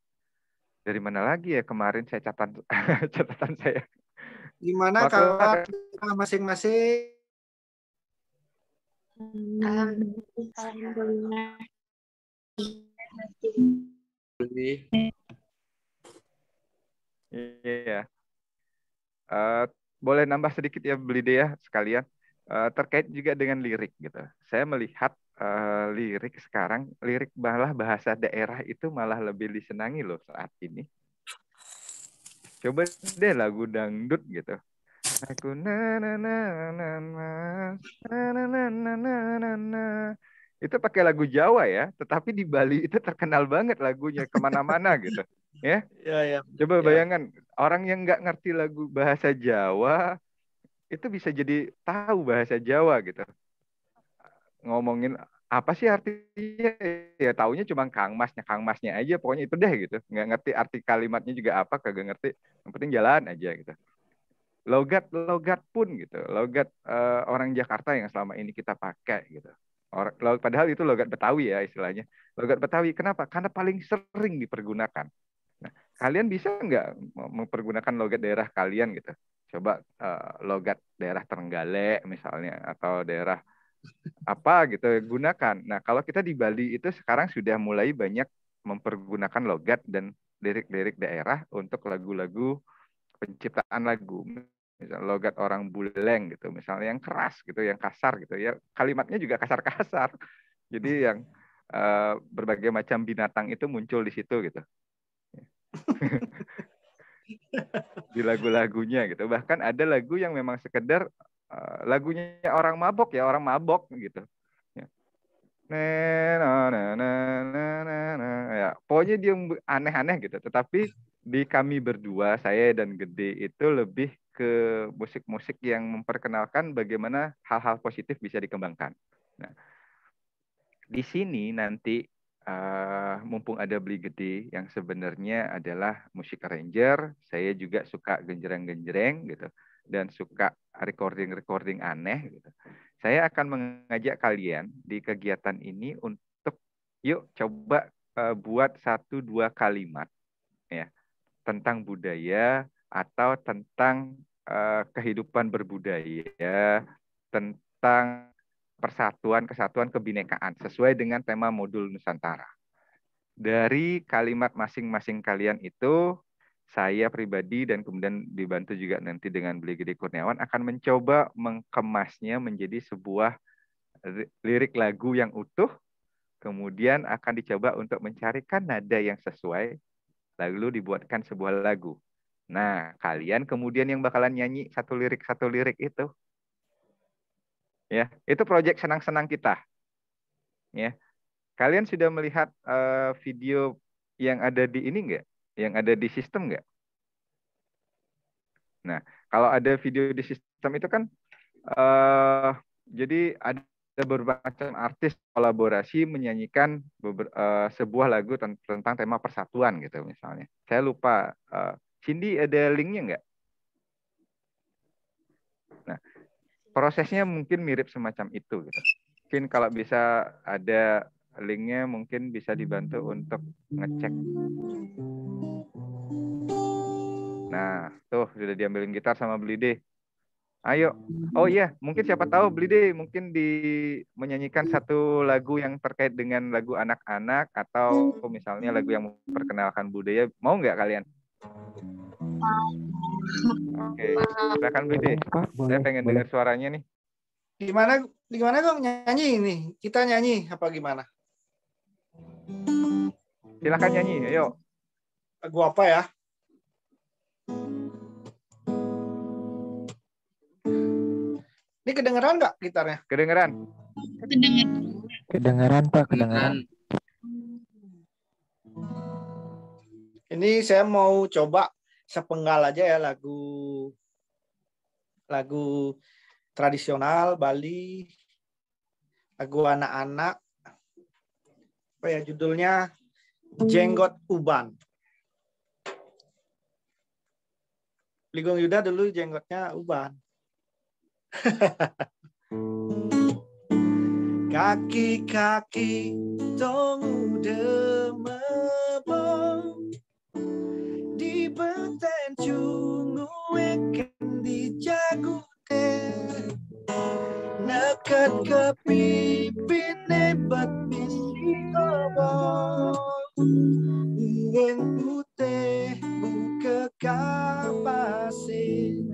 [SPEAKER 1] dari mana lagi ya, kemarin saya catatan saya.
[SPEAKER 3] Gimana
[SPEAKER 1] Maklumlah,
[SPEAKER 3] kakak masing-masing?
[SPEAKER 4] Alhamdulillah.
[SPEAKER 1] iya. Boleh nambah sedikit ya Belide ya sekalian. Terkait juga dengan lirik gitu. Saya melihat lirik sekarang, lirik malah bahasa daerah itu malah lebih disenangi loh saat ini. Coba deh lagu dangdut gitu. Aku na na na na na. Itu pakai lagu Jawa ya, tetapi di Bali itu terkenal banget lagunya kemana-mana gitu. Ya,
[SPEAKER 3] Ya.
[SPEAKER 1] coba
[SPEAKER 3] Ya.
[SPEAKER 1] bayangkan orang yang nggak ngerti lagu bahasa Jawa itu bisa jadi tahu bahasa Jawa gitu. Ngomongin apa sih artinya, ya taunya cuma Kang Masnya aja, pokoknya itu deh gitu. Nggak ngerti arti kalimatnya juga apa, kagak ngerti. Yang penting jalan aja gitu. Logat pun gitu, logat orang Jakarta yang selama ini kita pakai gitu. Padahal itu logat Betawi ya istilahnya. Logat Betawi kenapa? Karena paling sering dipergunakan. Nah, kalian bisa nggak mempergunakan logat daerah kalian gitu? Coba logat daerah Trenggalek misalnya, atau daerah apa gitu gunakan. Nah, kalau kita di Bali itu sekarang sudah mulai banyak mempergunakan logat dan lirik-lirik daerah untuk lagu-lagu, penciptaan lagu. Misal logat orang Buleleng gitu, misalnya yang keras gitu, yang kasar gitu ya. Kalimatnya juga kasar-kasar. Jadi yang berbagai macam binatang itu muncul di situ gitu. Di lagu-lagunya gitu. Bahkan ada lagu yang memang sekedar lagunya orang mabok ya, orang mabok gitu. Ya. Ya, pokoknya dia aneh-aneh gitu. Tetapi di kami berdua, saya dan Gede itu lebih ke musik-musik yang memperkenalkan bagaimana hal-hal positif bisa dikembangkan. Nah, di sini nanti mumpung ada Beli Gede yang sebenarnya adalah musik arranger, saya juga suka genjreng-genjreng gitu dan suka recording-recording aneh gitu. Saya akan mengajak kalian di kegiatan ini untuk yuk coba buat 1-2 kalimat ya tentang budaya atau tentang kehidupan berbudaya, tentang persatuan, kesatuan, kebinekaan sesuai dengan tema modul Nusantara. Dari kalimat masing-masing kalian itu, saya pribadi dan kemudian dibantu juga nanti dengan Beli Gede Kurniawan akan mencoba mengemasnya menjadi sebuah lirik lagu yang utuh, kemudian akan dicoba untuk mencarikan nada yang sesuai, lalu dibuatkan sebuah lagu. Nah, kalian kemudian yang bakalan nyanyi satu lirik itu. Ya, itu proyek senang-senang kita. Ya. Kalian sudah melihat video yang ada di ini enggak? Yang ada di sistem enggak? Nah, kalau ada video di sistem itu kan jadi ada beberapa macam artis kolaborasi menyanyikan sebuah lagu tentang tema persatuan gitu misalnya. Saya lupa, Cindy ada linknya enggak? Nah, prosesnya mungkin mirip semacam itu gitu. Mungkin kalau bisa ada linknya mungkin bisa dibantu untuk ngecek. Nah, tuh sudah diambilin gitar sama Blide. Ayo. Oh iya, mungkin siapa tahu Blide mungkin menyanyikan satu lagu yang terkait dengan lagu anak-anak atau misalnya lagu yang memperkenalkan budaya. Mau nggak kalian? Oke, silakan Blide. Saya pengen dengar suaranya nih.
[SPEAKER 3] Gimana kok nyanyi ini? Kita nyanyi apa gimana?
[SPEAKER 1] Silakan nyanyi, ayo.
[SPEAKER 3] Lagu apa ya? Ini kedengeran nggak gitarnya?
[SPEAKER 1] Kedengeran.
[SPEAKER 5] Kedengeran Pak, kedengeran.
[SPEAKER 3] Ini saya mau coba sepenggal aja ya lagu tradisional Bali, lagu anak-anak. Apa ya judulnya? Jenggot Uban. Ligong Yuda dulu jenggotnya uban. Kaki-kaki tong demebong di benten cungu eken di jagute neket ke pipi nebat misi obong ingin putih buka kapasin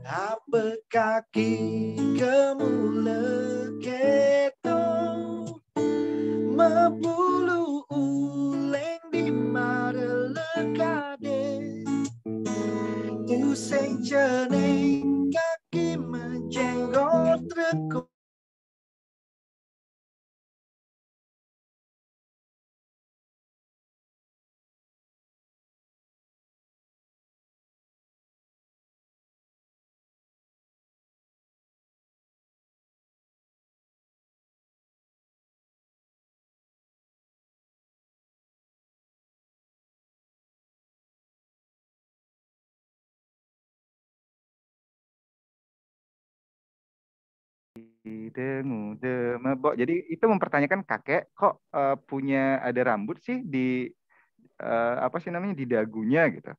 [SPEAKER 3] apa kaki kemula keto mebulu uleng di mara lekade tu sing jeneng kaki menjenggot rekuk.
[SPEAKER 1] Jadi itu mempertanyakan kakek kok punya ada rambut sih di apa sih namanya di dagunya gitu.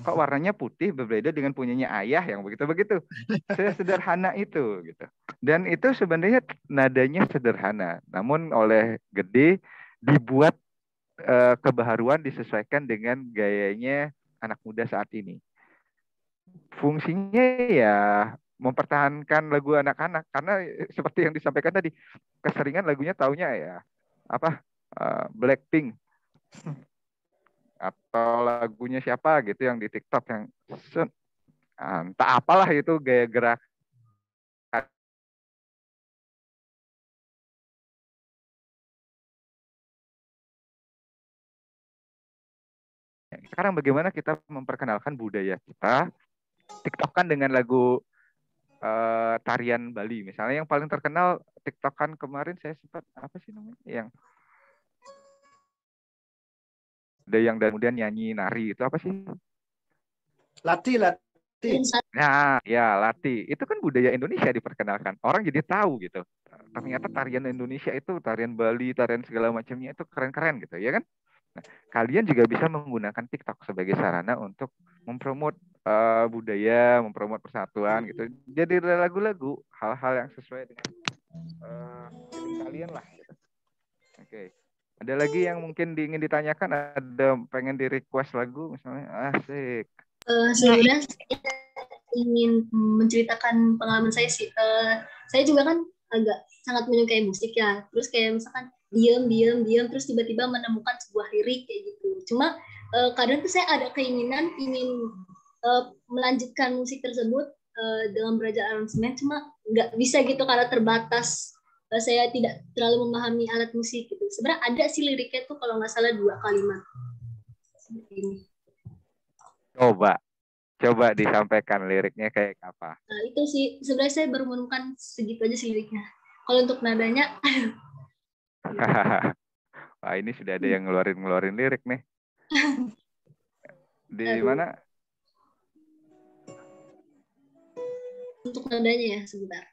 [SPEAKER 1] Kok warnanya putih berbeda dengan punyanya ayah yang begitu-begitu. Sesederhana itu gitu. Dan itu sebenarnya nadanya sederhana, namun oleh Gede dibuat kebaharuan disesuaikan dengan gayanya anak muda saat ini. Fungsinya ya mempertahankan lagu anak-anak karena seperti yang disampaikan tadi keseringan lagunya taunya ya apa Blackpink atau lagunya siapa gitu yang di TikTok yang entah apalah itu gaya gerak. Sekarang bagaimana kita memperkenalkan budaya kita TikTokan dengan lagu tarian Bali misalnya yang paling terkenal TikTokan kemarin saya sempat apa sih namanya yang ada yang kemudian nyanyi nari itu apa sih?
[SPEAKER 3] Lati.
[SPEAKER 1] Nah, ya Lati. Itu kan budaya Indonesia diperkenalkan. Orang jadi tahu gitu. ternyata tarian Indonesia itu, tarian Bali, tarian segala macamnya itu keren-keren gitu, ya kan? Nah, kalian juga bisa menggunakan TikTok sebagai sarana untuk mempromot budaya, mempromot persatuan gitu. Jadi lagu-lagu, hal-hal yang sesuai dengan feeling kalian lah. Gitu. Oke. Ada lagi yang mungkin ingin ditanyakan? Ada pengen di request lagu misalnya? Asik.
[SPEAKER 5] Sebenarnya saya ingin menceritakan pengalaman saya sih. Saya juga kan agak sangat menyukai musik ya. Terus kayak misalkan diam, terus tiba-tiba menemukan sebuah lirik kayak gitu. Cuma kadang tuh saya ada keinginan ingin melanjutkan musik tersebut dengan belajar aransemen, cuma nggak bisa gitu karena terbatas. Saya tidak terlalu memahami alat musik gitu. Sebenarnya ada sih liriknya tuh kalau nggak salah 2 kalimat. Seperti ini.
[SPEAKER 1] Coba disampaikan liriknya kayak apa?
[SPEAKER 5] Nah, itu sih sebenarnya saya baru menemukan segitu aja sih liriknya. Kalau untuk nadanya
[SPEAKER 1] wah, ini sudah ada yang ngeluarin lirik nih. Di mana?
[SPEAKER 5] Untuk nadanya ya, sebentar.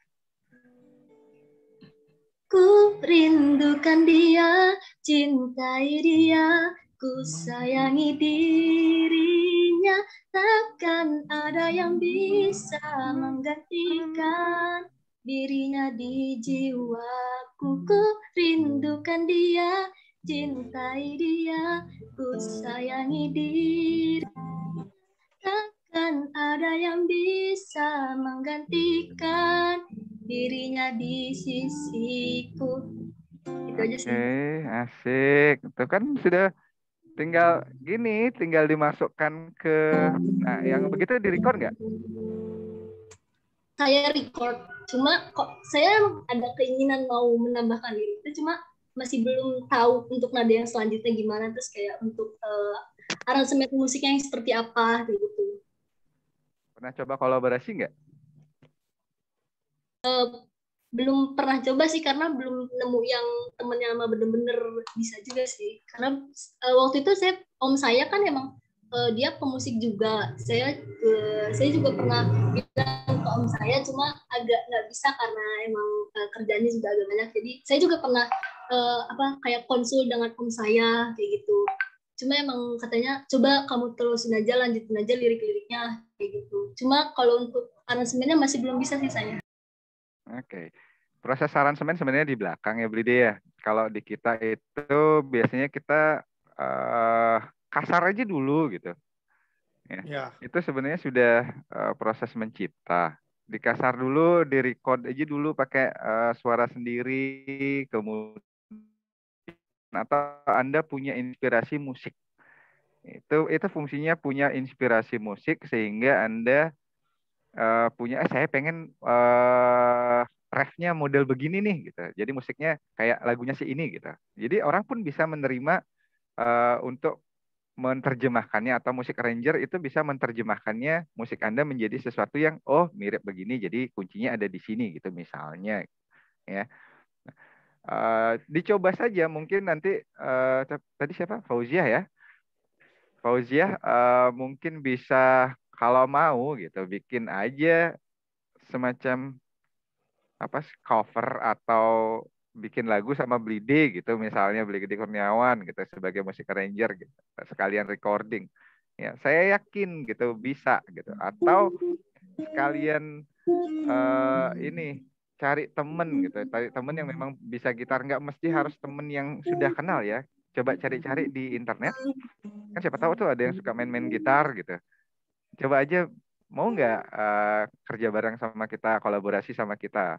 [SPEAKER 5] Ku rindukan dia, cintai dia, ku sayangi dirinya, takkan ada yang bisa menggantikan dirinya di jiwaku. Ku rindukan dia, cintai dia, ku sayangi dirinya, takkan ada yang bisa menggantikan dirinya di sisiku. Itu aja sih.
[SPEAKER 1] Asik. Itu kan sudah tinggal dimasukkan ke, nah yang begitu di-record nggak?
[SPEAKER 5] Saya record, cuma kok saya ada keinginan mau menambahkan lirik itu, cuma masih belum tahu untuk nada yang selanjutnya gimana, terus kayak untuk aransemen musiknya yang seperti apa gitu.
[SPEAKER 1] Pernah coba kolaborasi nggak?
[SPEAKER 5] Belum pernah coba sih, karena belum nemu yang temen yang bener-bener bisa juga sih. Karena waktu itu om saya kan emang dia pemusik juga. Saya juga pernah bilang ke om saya, cuma agak nggak bisa karena emang kerjanya juga agak banyak. Jadi saya juga pernah kayak konsul dengan om saya kayak gitu. Cuma emang katanya coba kamu terusin aja, lanjutin aja lirik-liriknya kayak gitu. Cuma kalau untuk aransemennya masih belum bisa sih saya.
[SPEAKER 1] Oke. Proses aransemen sebenarnya di belakang ya, Blide ya. Kalau di kita itu biasanya kita kasar aja dulu gitu. Ya. Itu sebenarnya sudah proses mencipta. Dikasar dulu, direcord aja dulu pakai suara sendiri, kemudian atau Anda punya inspirasi musik. Itu fungsinya punya inspirasi musik sehingga Anda punya saya pengen refnya model begini nih gitu. Jadi musiknya kayak lagunya si ini gitu. Jadi orang pun bisa menerima untuk menerjemahkannya, atau musik arranger itu bisa menerjemahkannya musik Anda menjadi sesuatu yang mirip begini, jadi kuncinya ada di sini gitu misalnya ya. Dicoba saja, mungkin nanti tadi siapa, Fauzia ya, mungkin bisa kalau mau gitu bikin aja semacam cover atau bikin lagu sama Blide gitu, misalnya Blide Kurniawan gitu sebagai musik arranger gitu, sekalian recording ya, saya yakin gitu bisa gitu. Atau sekalian ini cari temen gitu, cari temen yang memang bisa gitar, nggak mesti harus temen yang sudah kenal ya, coba cari-cari di internet kan, siapa tahu tuh ada yang suka main-main gitar gitu, coba aja mau nggak kerja bareng sama kita, kolaborasi sama kita.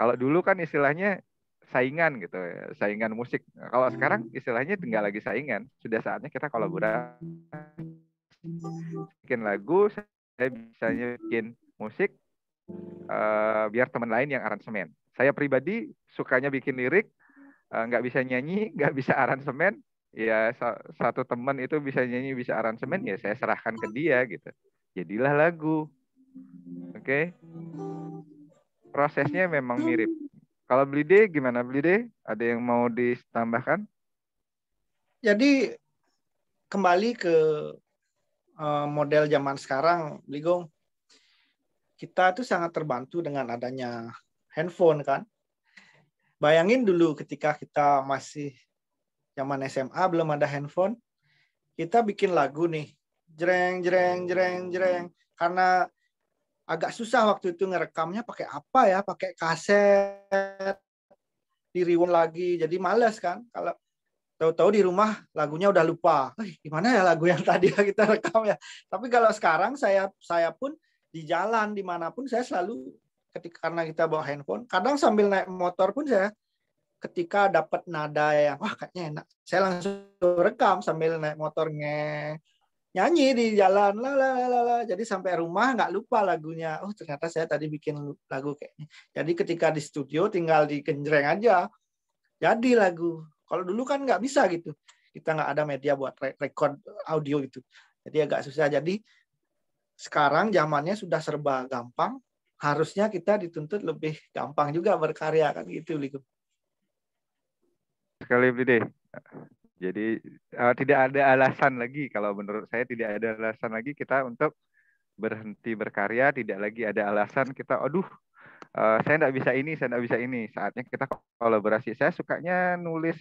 [SPEAKER 1] Kalau dulu kan istilahnya saingan gitu, saingan musik. Kalau sekarang istilahnya tinggal lagi saingan. Sudah saatnya kita kolaborasi. Bikin lagu, saya bisanya bikin musik, biar teman lain yang aransemen. Saya pribadi sukanya bikin lirik, nggak bisa nyanyi, nggak bisa aransemen. Ya satu teman itu bisa nyanyi, bisa aransemen, ya saya serahkan ke dia gitu. Jadilah lagu. Oke. Prosesnya memang mirip. Kalau Blide gimana, Blide? Ada yang mau ditambahkan?
[SPEAKER 3] Jadi kembali ke model zaman sekarang, Ligong, kita tuh sangat terbantu dengan adanya handphone kan. bayangin dulu ketika kita masih zaman SMA, belum ada handphone, kita bikin lagu nih, jreng jreng jreng jreng, karena agak susah waktu itu ngerekamnya pakai apa ya, pakai kaset, di rewind lagi, jadi males kan. Kalau tahu-tahu di rumah lagunya udah lupa, gimana ya lagu yang tadi kita rekam ya. Tapi kalau sekarang saya pun di jalan dimanapun saya selalu karena kita bawa handphone, kadang sambil naik motor pun saya ketika dapat nada yang wah kayaknya enak, saya langsung rekam sambil naik motor nyanyi di jalan la. Jadi sampai rumah nggak lupa lagunya. Oh ternyata saya tadi bikin lagu kayaknya. Jadi ketika di studio tinggal digenjreng aja jadi lagu. Kalau dulu kan nggak bisa gitu. Kita nggak ada media buat record audio itu. Jadi agak susah. Jadi sekarang zamannya sudah serba gampang. Harusnya kita dituntut lebih gampang juga berkarya kan gitu, Liku.
[SPEAKER 1] Sekali Bide. Jadi tidak ada alasan lagi, kalau menurut saya tidak ada alasan lagi kita untuk berhenti berkarya, tidak lagi ada alasan kita, aduh saya nggak bisa ini, saya nggak bisa ini. Saatnya kita kolaborasi. Saya sukanya nulis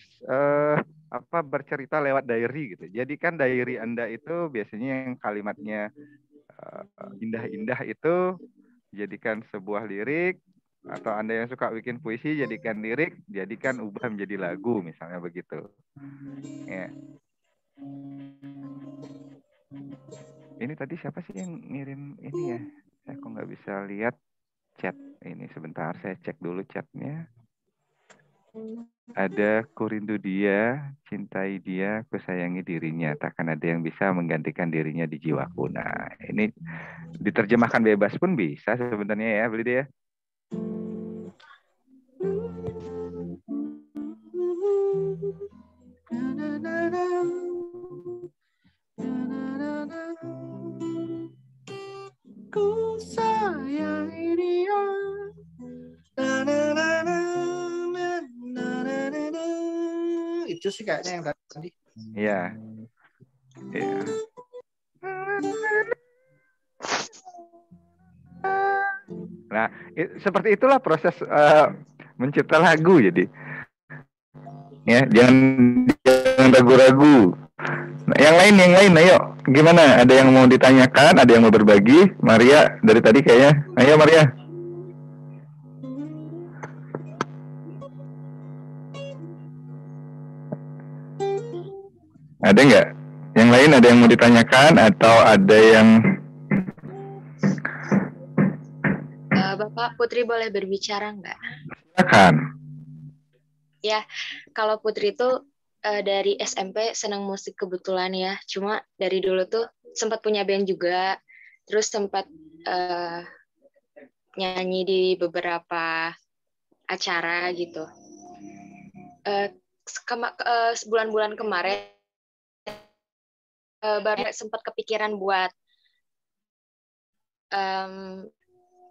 [SPEAKER 1] bercerita lewat diary gitu. Jadi kan diary Anda itu biasanya yang kalimatnya indah-indah itu jadikan sebuah lirik, atau Anda yang suka bikin puisi jadikan lirik, jadikan ubah menjadi lagu misalnya begitu. Ya. Ini tadi siapa sih yang ngirim ini ya? Saya kok nggak bisa lihat chat ini, sebentar saya cek dulu chatnya. Ada kurindu dia, cintai dia, kusayangi dirinya, takkan ada yang bisa menggantikan dirinya di jiwaku. Nah, ini diterjemahkan bebas pun bisa sebenarnya ya, beli dia.
[SPEAKER 3] Ku sayangi dia. Itu sih kayaknya yang tadi.
[SPEAKER 1] Iya. Iya. Nah, seperti itulah proses mencipta lagu. Jadi, ya jangan ragu-ragu. Nah, yang lain, ayo. Gimana? Ada yang mau ditanyakan? Ada yang mau berbagi? Maria dari tadi kayaknya. Ayo Maria. Ada nggak? Yang lain ada yang mau ditanyakan atau ada yang?
[SPEAKER 6] Bapak, Putri boleh berbicara nggak?
[SPEAKER 1] Silakan.
[SPEAKER 6] Ya, kalau Putri itu dari SMP senang musik kebetulan ya. Cuma dari dulu tuh sempat punya band juga. Terus sempat nyanyi di beberapa acara gitu. Bulan-bulan kemarin baru sempat kepikiran buat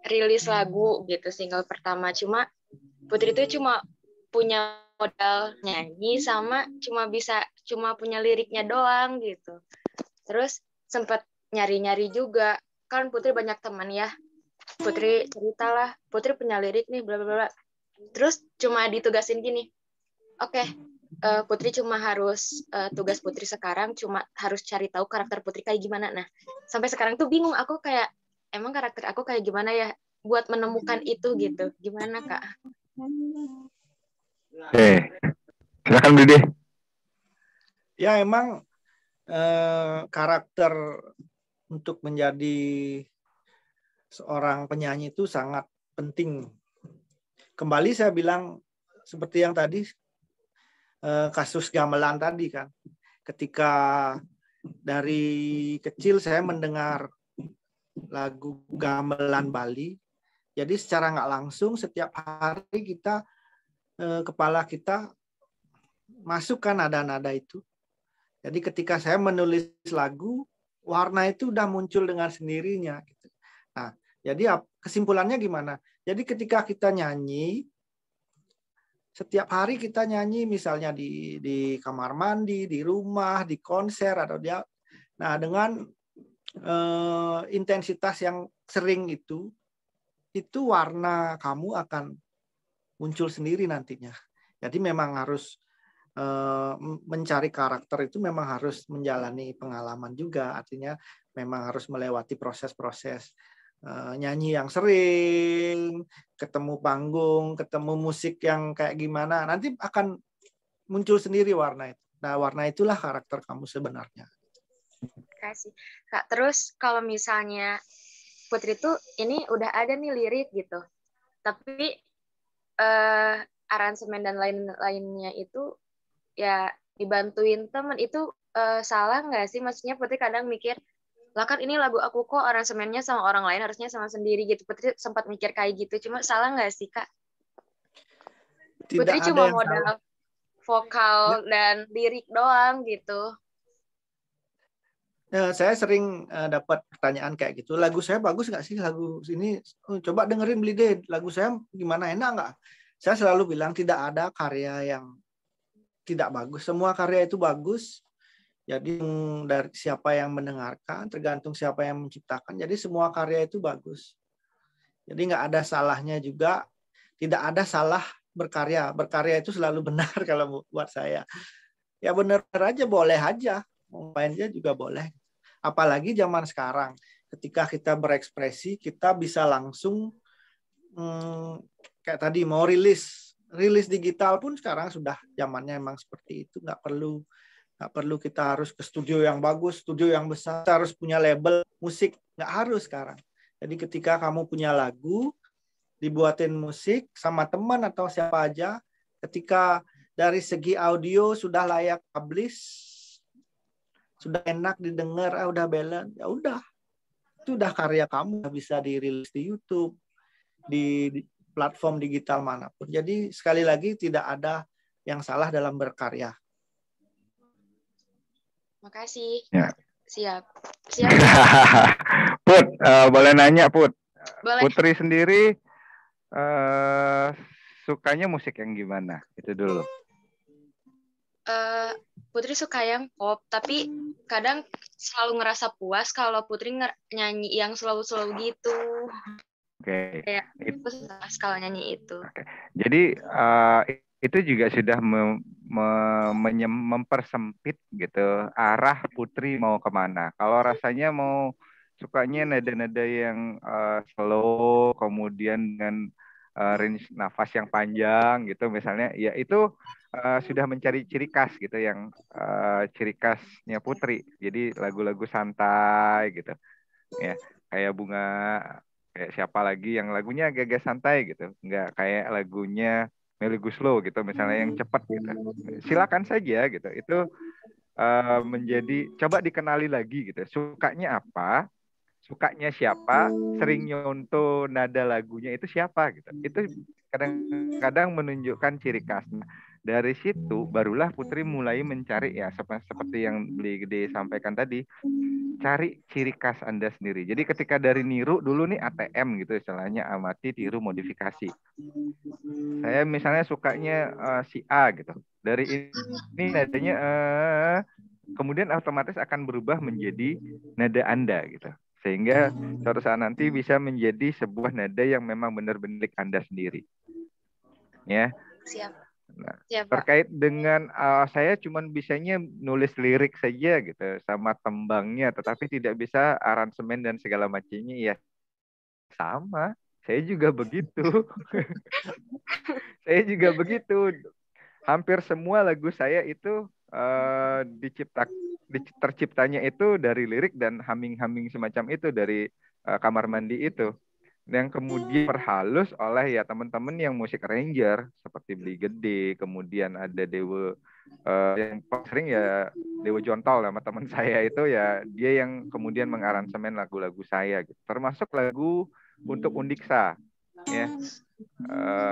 [SPEAKER 6] rilis lagu gitu, single pertama. Cuma Putri itu cuma punya modal nyanyi sama cuma punya liriknya doang gitu. Terus sempat nyari-nyari juga, kan Putri banyak teman ya. Putri ceritalah, Putri punya lirik nih bla bla bla. Terus cuma ditugasin gini. Oke, Putri cuma harus tugas Putri sekarang cuma harus cari tahu karakter Putri kayak gimana. Nah, sampai sekarang tuh bingung aku kayak emang karakter aku kayak gimana ya buat menemukan itu gitu. Gimana, Kak?
[SPEAKER 1] Oke, silakan Dede.
[SPEAKER 3] Ya emang karakter untuk menjadi seorang penyanyi itu sangat penting. Kembali saya bilang seperti yang tadi kasus gamelan tadi kan. Ketika dari kecil saya mendengar lagu gamelan Bali, jadi secara nggak langsung setiap hari kita kepala kita masukkan nada-nada itu. Jadi ketika saya menulis lagu, warna itu udah muncul dengan sendirinya. Gitu. Nah, jadi kesimpulannya gimana? Jadi ketika kita nyanyi, setiap hari kita nyanyi misalnya di kamar mandi, di rumah, di konser atau nah dengan intensitas yang sering itu warna kamu akan muncul sendiri nantinya. Jadi memang harus mencari karakter itu memang harus menjalani pengalaman juga, artinya memang harus melewati proses-proses nyanyi yang sering, ketemu panggung, ketemu musik yang kayak gimana, nanti akan muncul sendiri warna itu. Nah, warna itulah karakter kamu sebenarnya.
[SPEAKER 6] Kasih Kak. Terus kalau misalnya Putri tuh ini udah ada nih lirik gitu, tapi aransemen dan lain-lainnya itu ya dibantuin temen, itu salah nggak sih? Maksudnya Putri kadang mikir, lah kan ini lagu aku kok aransemennya sama orang lain, harusnya sama sendiri gitu. Putri sempat mikir kayak gitu, cuma salah nggak sih Kak?
[SPEAKER 3] Tidak
[SPEAKER 6] Putri
[SPEAKER 3] ada
[SPEAKER 6] cuma
[SPEAKER 3] yang
[SPEAKER 6] modal
[SPEAKER 3] salah.
[SPEAKER 6] vokal dan lirik doang gitu.
[SPEAKER 3] Saya sering dapat pertanyaan kayak gitu, lagu saya bagus nggak sih, lagu ini coba dengerin Beli deh, lagu saya gimana, enak nggak? Saya selalu bilang tidak ada karya yang tidak bagus, semua karya itu bagus. Jadi dari siapa yang mendengarkan, tergantung siapa yang menciptakan. Jadi semua karya itu bagus. Jadi nggak ada salahnya juga, tidak ada salah berkarya. Berkarya itu selalu benar kalau buat saya. Ya benar aja, boleh aja. Mau main aja juga boleh. Apalagi zaman sekarang, ketika kita berekspresi, kita bisa langsung kayak tadi mau rilis digital pun sekarang sudah zamannya emang seperti itu. Nggak perlu kita harus ke studio yang bagus, studio yang besar, kita harus punya label musik, nggak harus sekarang. Jadi ketika kamu punya lagu, dibuatin musik sama teman atau siapa aja, ketika dari segi audio sudah layak publish, sudah enak didengar, udah balance, ya udah. Itu udah karya kamu, bisa dirilis di YouTube, di platform digital manapun. Jadi sekali lagi tidak ada yang salah dalam berkarya.
[SPEAKER 6] Makasih.
[SPEAKER 1] Ya.
[SPEAKER 6] Siap.
[SPEAKER 1] Put, boleh nanya Put.
[SPEAKER 6] Boleh.
[SPEAKER 1] Putri sendiri sukanya musik yang gimana? Itu dulu.
[SPEAKER 6] Putri suka yang pop, tapi kadang selalu ngerasa puas kalau Putri nyanyi yang slow-slow gitu.
[SPEAKER 1] Oke.
[SPEAKER 6] Kayak kalau nyanyi itu.
[SPEAKER 1] Oke. Jadi itu juga sudah mempersempit gitu arah Putri mau kemana. Kalau rasanya mau sukanya nada-nada yang slow, kemudian dengan range nafas yang panjang gitu misalnya, ya itu sudah mencari ciri khas gitu, yang ciri khasnya Putri. Jadi lagu-lagu santai gitu, ya kayak Bunga. Kayak siapa lagi yang lagunya agak-agak santai gitu, nggak kayak lagunya Melly Goeslaw gitu misalnya yang cepat gitu. Silakan saja gitu. Itu menjadi, coba dikenali lagi gitu. Sukanya apa? Sukanya siapa? Sering nyontoh nada lagunya itu siapa gitu. Itu kadang-kadang menunjukkan ciri khasnya. Dari situ barulah Putri mulai mencari, ya seperti yang Beli Gede sampaikan tadi, cari ciri khas Anda sendiri. Jadi ketika dari niru dulu nih ATM gitu istilahnya, amati, tiru, modifikasi. Saya misalnya sukanya si A gitu. Dari ini nadanya kemudian otomatis akan berubah menjadi nada Anda gitu. Sehingga suatu saat nanti bisa menjadi sebuah nada yang memang benar-benar milik Anda sendiri. Ya.
[SPEAKER 6] Siap.
[SPEAKER 1] Nah,
[SPEAKER 6] Siap, Pak.
[SPEAKER 1] terkait dengan saya cuma bisanya nulis lirik saja gitu sama tembangnya, tetapi tidak bisa aransemen dan segala macamnya, ya sama. Saya juga begitu. Saya juga begitu. Hampir semua lagu saya itu terciptanya itu dari lirik dan humming-humming semacam itu dari kamar mandi itu. Yang kemudian perhalus oleh ya teman-teman yang musik ranger seperti Beli Gede, kemudian ada Dewa yang sering ya Dewa Jontol sama teman saya itu, ya dia yang kemudian mengaransemen lagu-lagu saya gitu. Termasuk lagu untuk Undiksa ya.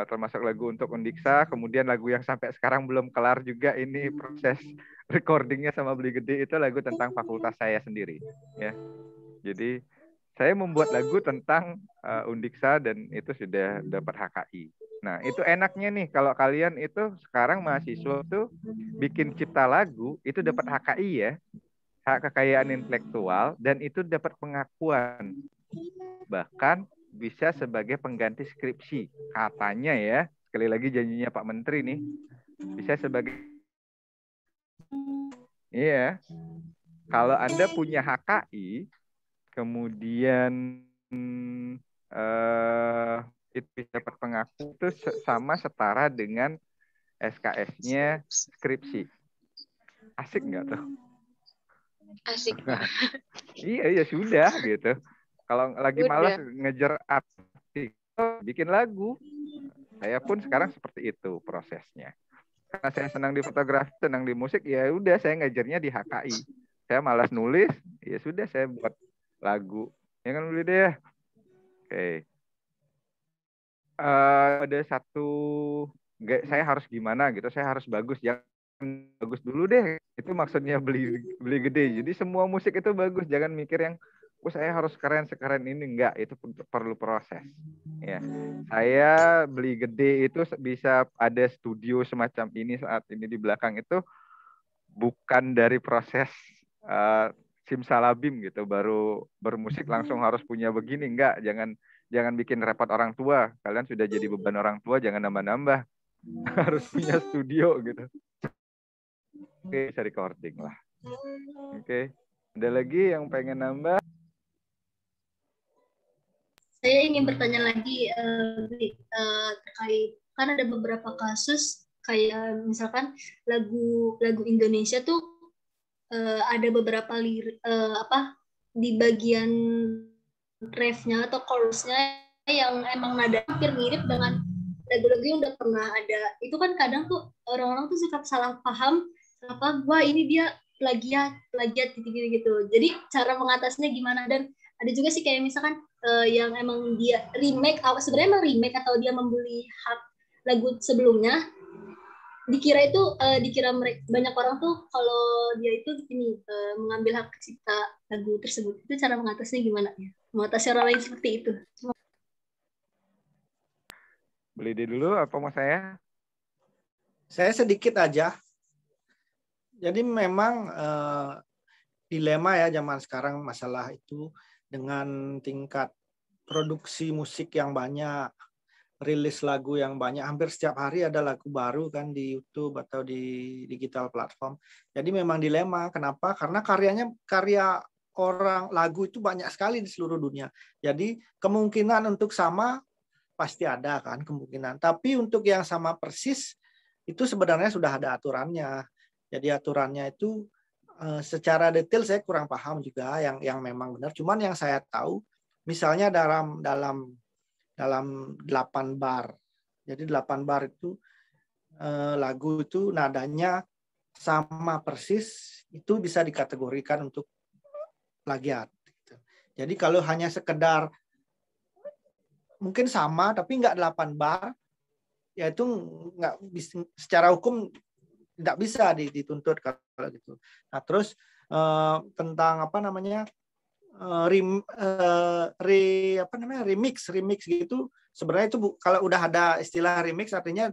[SPEAKER 1] Termasuk lagu untuk Undiksa, kemudian lagu yang sampai sekarang belum kelar juga ini proses recordingnya sama Beli Gede, itu lagu tentang fakultas saya sendiri ya. Jadi saya membuat lagu tentang Undiksa dan itu sudah dapat HKI. Nah, itu enaknya nih kalau kalian itu sekarang mahasiswa tuh bikin cipta lagu, itu dapat HKI ya, hak kekayaan intelektual, dan itu dapat pengakuan. Bahkan bisa sebagai pengganti skripsi katanya ya. sekali lagi janjinya Pak Menteri nih, bisa sebagai, iya, kalau Anda punya HKI, kemudian itu dapat pengakuan itu sama setara dengan SKS-nya skripsi. Asik nggak tuh?
[SPEAKER 6] Asik, Pak.
[SPEAKER 1] Iya, sudah gitu. Kalau lagi malas
[SPEAKER 6] Udah.
[SPEAKER 1] ngejar artikel, bikin lagu. Saya pun sekarang seperti itu prosesnya. Karena saya senang di fotografi, senang di musik, ya udah saya ngajarnya di HKI. Saya malas nulis, ya sudah saya buat lagu. Ya kan udah deh. Oke. Ada satu, saya harus gimana gitu, saya harus bagus, jangan bagus dulu deh. Itu maksudnya beli gede. Jadi semua musik itu bagus, jangan mikir yang saya harus sekeren ini, enggak, itu perlu proses. Ya, saya beli gede itu bisa ada studio semacam ini saat ini di belakang itu bukan dari proses simsalabim gitu, baru bermusik langsung harus punya begini, enggak, jangan bikin repot orang tua. Kalian sudah jadi beban orang tua, jangan nambah-nambah. Harus punya studio gitu. Oke, bisa recording lah. Oke. Ada lagi yang pengen nambah?
[SPEAKER 5] Saya ingin bertanya lagi terkait, kan ada beberapa kasus kayak misalkan lagu Indonesia tuh ada beberapa lirik di bagian refnya atau chorusnya yang emang nada hampir mirip dengan lagu-lagu yang udah pernah ada. Itu kan kadang tuh orang-orang tuh suka salah paham wah ini dia plagiat gitu. Jadi cara mengatasinya gimana? Dan ada juga sih kayak misalkan yang emang dia remake, sebenarnya emang remake atau dia membeli hak lagu sebelumnya, dikira mereka banyak orang tuh kalau dia itu mengambil hak cipta lagu tersebut. Itu cara mengatasinya gimana ya? Mengatasi orang lain seperti itu.
[SPEAKER 1] Beli dulu apa mau saya?
[SPEAKER 3] Saya sedikit aja. Jadi memang dilema ya zaman sekarang masalah itu, dengan tingkat produksi musik yang banyak, rilis lagu yang banyak, hampir setiap hari ada lagu baru kan di YouTube atau di digital platform. Jadi memang dilema. Kenapa? Karena karya orang lagu itu banyak sekali di seluruh dunia. Jadi kemungkinan untuk sama pasti ada kan kemungkinan. Tapi untuk yang sama persis itu sebenarnya sudah ada aturannya. Jadi aturannya itu secara detail saya kurang paham juga yang memang benar. Cuman yang saya tahu, misalnya dalam 8 bar. Jadi 8 bar itu lagu itu nadanya sama persis, itu bisa dikategorikan untuk plagiat. Jadi kalau hanya sekedar mungkin sama tapi nggak 8 bar, ya itu nggak bisa, secara hukum tidak bisa dituntut kalau gitu. Nah terus tentang remix gitu, sebenarnya itu kalau udah ada istilah remix artinya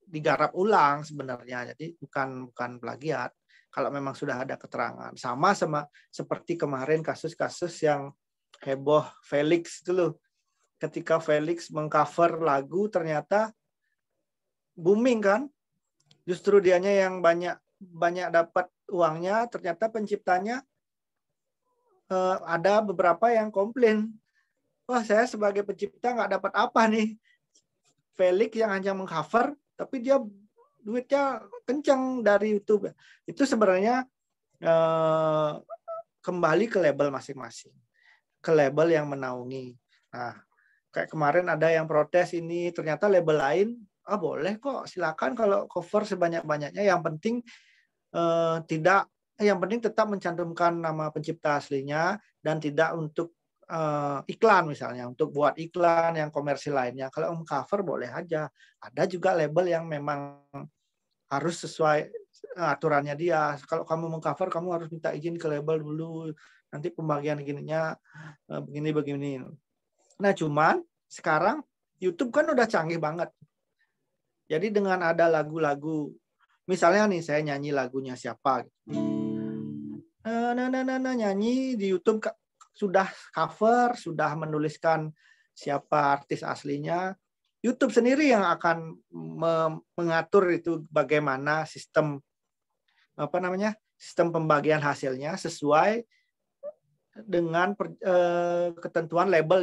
[SPEAKER 3] digarap ulang sebenarnya, jadi bukan plagiat kalau memang sudah ada keterangan. Sama seperti kemarin kasus-kasus yang heboh Felix itu loh, ketika Felix mengcover lagu ternyata booming kan, justru dianya yang banyak dapat uangnya, ternyata penciptanya ada beberapa yang komplain, wah saya sebagai pencipta nggak dapat apa nih, Felix yang hanya mengcover tapi dia duitnya kencang dari YouTube. Itu sebenarnya kembali ke label masing-masing, ke label yang menaungi. Nah kayak kemarin ada yang protes ini, ternyata label lain boleh kok, silakan kalau cover sebanyak-banyaknya, yang penting tetap mencantumkan nama pencipta aslinya dan tidak untuk iklan misalnya, untuk buat iklan yang komersil lainnya. Kalau cover boleh aja. Ada juga label yang memang harus sesuai aturannya dia. Kalau kamu mengcover, kamu harus minta izin ke label dulu, nanti pembagian gininya begini. Nah cuman sekarang YouTube kan udah canggih banget. Jadi dengan ada lagu-lagu, misalnya nih saya nyanyi lagunya siapa, nyanyi di YouTube sudah cover, sudah menuliskan siapa artis aslinya. YouTube sendiri yang akan mengatur itu bagaimana sistem sistem pembagian hasilnya sesuai dengan ketentuan label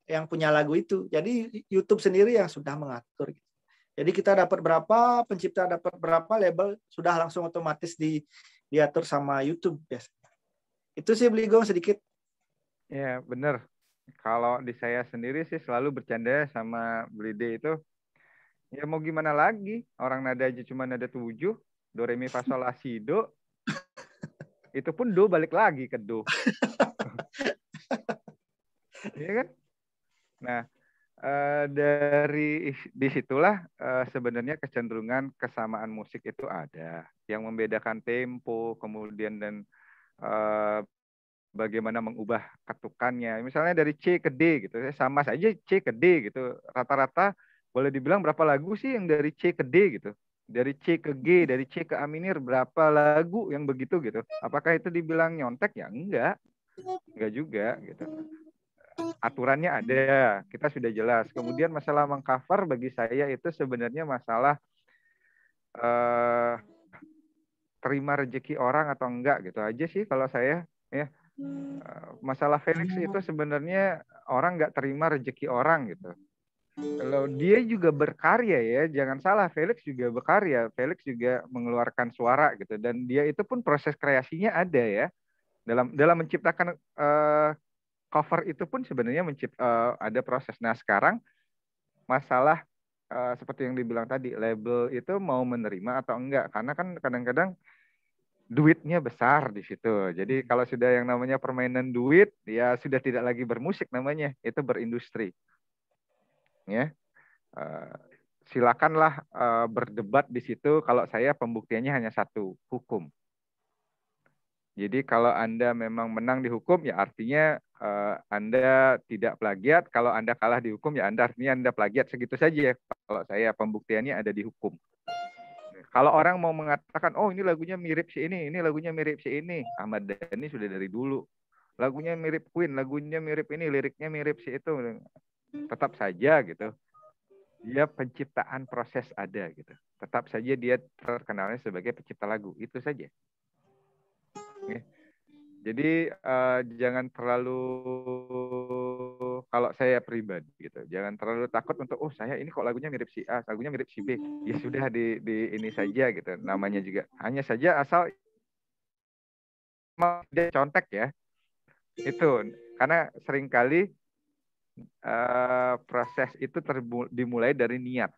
[SPEAKER 3] yang punya lagu itu. Jadi YouTube sendiri yang sudah mengatur. Jadi kita dapat berapa, pencipta dapat berapa, label sudah langsung otomatis diatur sama YouTube biasanya. Itu sih Beligo sedikit.
[SPEAKER 1] Ya, benar. Kalau di saya sendiri sih selalu bercanda sama Blide itu, ya mau gimana lagi? Orang nada aja cuma nada 7, do, re, mi, fa, sol, la, si, do. Itu pun do balik lagi ke do. Iya kan? Nah, dari disitulah sebenarnya kecenderungan kesamaan musik itu ada. Yang membedakan tempo, kemudian dan bagaimana mengubah ketukannya. Misalnya dari C ke D gitu, sama saja C ke D gitu. Rata-rata boleh dibilang berapa lagu sih yang dari C ke D gitu. Dari C ke G, dari C ke A minor, berapa lagu yang begitu gitu. Apakah itu dibilang nyontek? Ya enggak juga gitu. Aturannya ada, kita sudah jelas. Kemudian masalah mengcover bagi saya itu sebenarnya masalah terima rezeki orang atau enggak gitu aja sih kalau saya ya. Masalah Felix itu sebenarnya orang nggak terima rezeki orang gitu. Kalau dia juga berkarya ya, jangan salah, Felix juga berkarya, Felix juga mengeluarkan suara gitu, dan dia itu pun proses kreasinya ada ya. Dalam menciptakan cover itu pun sebenarnya ada proses. Nah sekarang masalah seperti yang dibilang tadi, label itu mau menerima atau enggak, karena kan kadang-kadang duitnya besar di situ. Jadi kalau sudah yang namanya permainan duit, ya sudah tidak lagi bermusik namanya, itu berindustri. Ya, silakanlah berdebat di situ. Kalau saya pembuktiannya hanya satu, hukum. Jadi kalau Anda memang menang di hukum, ya artinya Anda tidak plagiat. Kalau Anda kalah di hukum, ya artinya Anda plagiat. Segitu saja. Kalau saya pembuktiannya ada di hukum. Kalau orang mau mengatakan, oh ini lagunya mirip si ini lagunya mirip si ini. Ahmad Dhani sudah dari dulu. Lagunya mirip Queen, lagunya mirip ini, liriknya mirip si itu. Tetap saja gitu. Dia penciptaan proses ada gitu. Tetap saja dia terkenalnya sebagai pencipta lagu. Itu saja. Oke. Jadi jangan terlalu, kalau saya pribadi gitu, jangan terlalu takut untuk saya ini kok lagunya mirip si A, lagunya mirip si B. Ya sudah di ini saja gitu. Namanya juga hanya saja asal dia contek ya. Itu karena seringkali proses itu dimulai dari niat.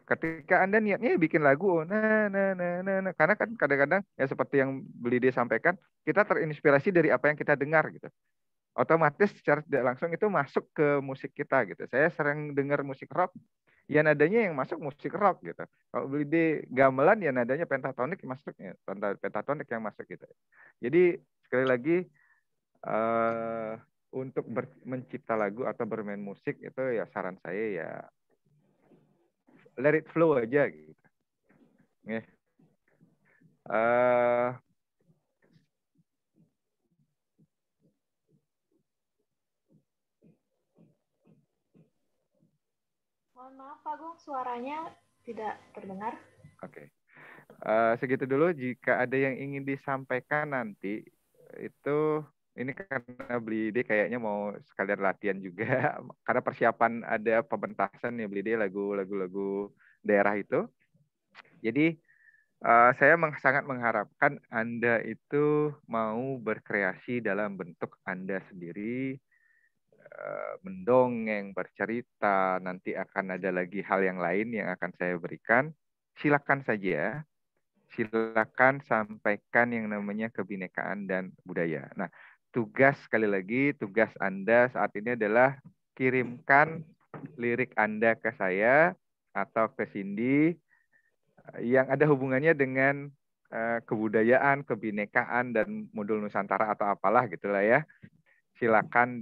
[SPEAKER 1] Ketika Anda niatnya bikin lagu, karena kan kadang-kadang ya seperti yang Beli dia sampaikan, kita terinspirasi dari apa yang kita dengar gitu. Otomatis secara tidak langsung itu masuk ke musik kita gitu. Saya sering dengar musik rock, ya nadanya yang masuk musik rock gitu. Kalau Beli dia gamelan ya nadanya pentatonik masuknya, pentatonik yang masuk gitu. Jadi sekali lagi untuk mencipta lagu atau bermain musik itu ya saran saya ya let it flow aja gitu. Ya.
[SPEAKER 7] Mohon maaf Pak Gung, suaranya tidak terdengar.
[SPEAKER 1] Oke. Segitu dulu. Jika ada yang ingin disampaikan nanti, itu ini karena Beli kayaknya mau sekalian latihan juga. Karena persiapan ada pementasan ya Beli lagu-lagu daerah itu. Jadi saya sangat mengharapkan Anda itu mau berkreasi dalam bentuk Anda sendiri, mendongeng, bercerita, nanti akan ada lagi hal yang lain yang akan saya berikan. Silakan saja, silakan sampaikan yang namanya kebinekaan dan budaya. Nah, sekali lagi, tugas Anda saat ini adalah kirimkan lirik Anda ke saya atau ke Cindy yang ada hubungannya dengan kebudayaan, kebinekaan, dan modul Nusantara atau apalah gitulah ya. Silakan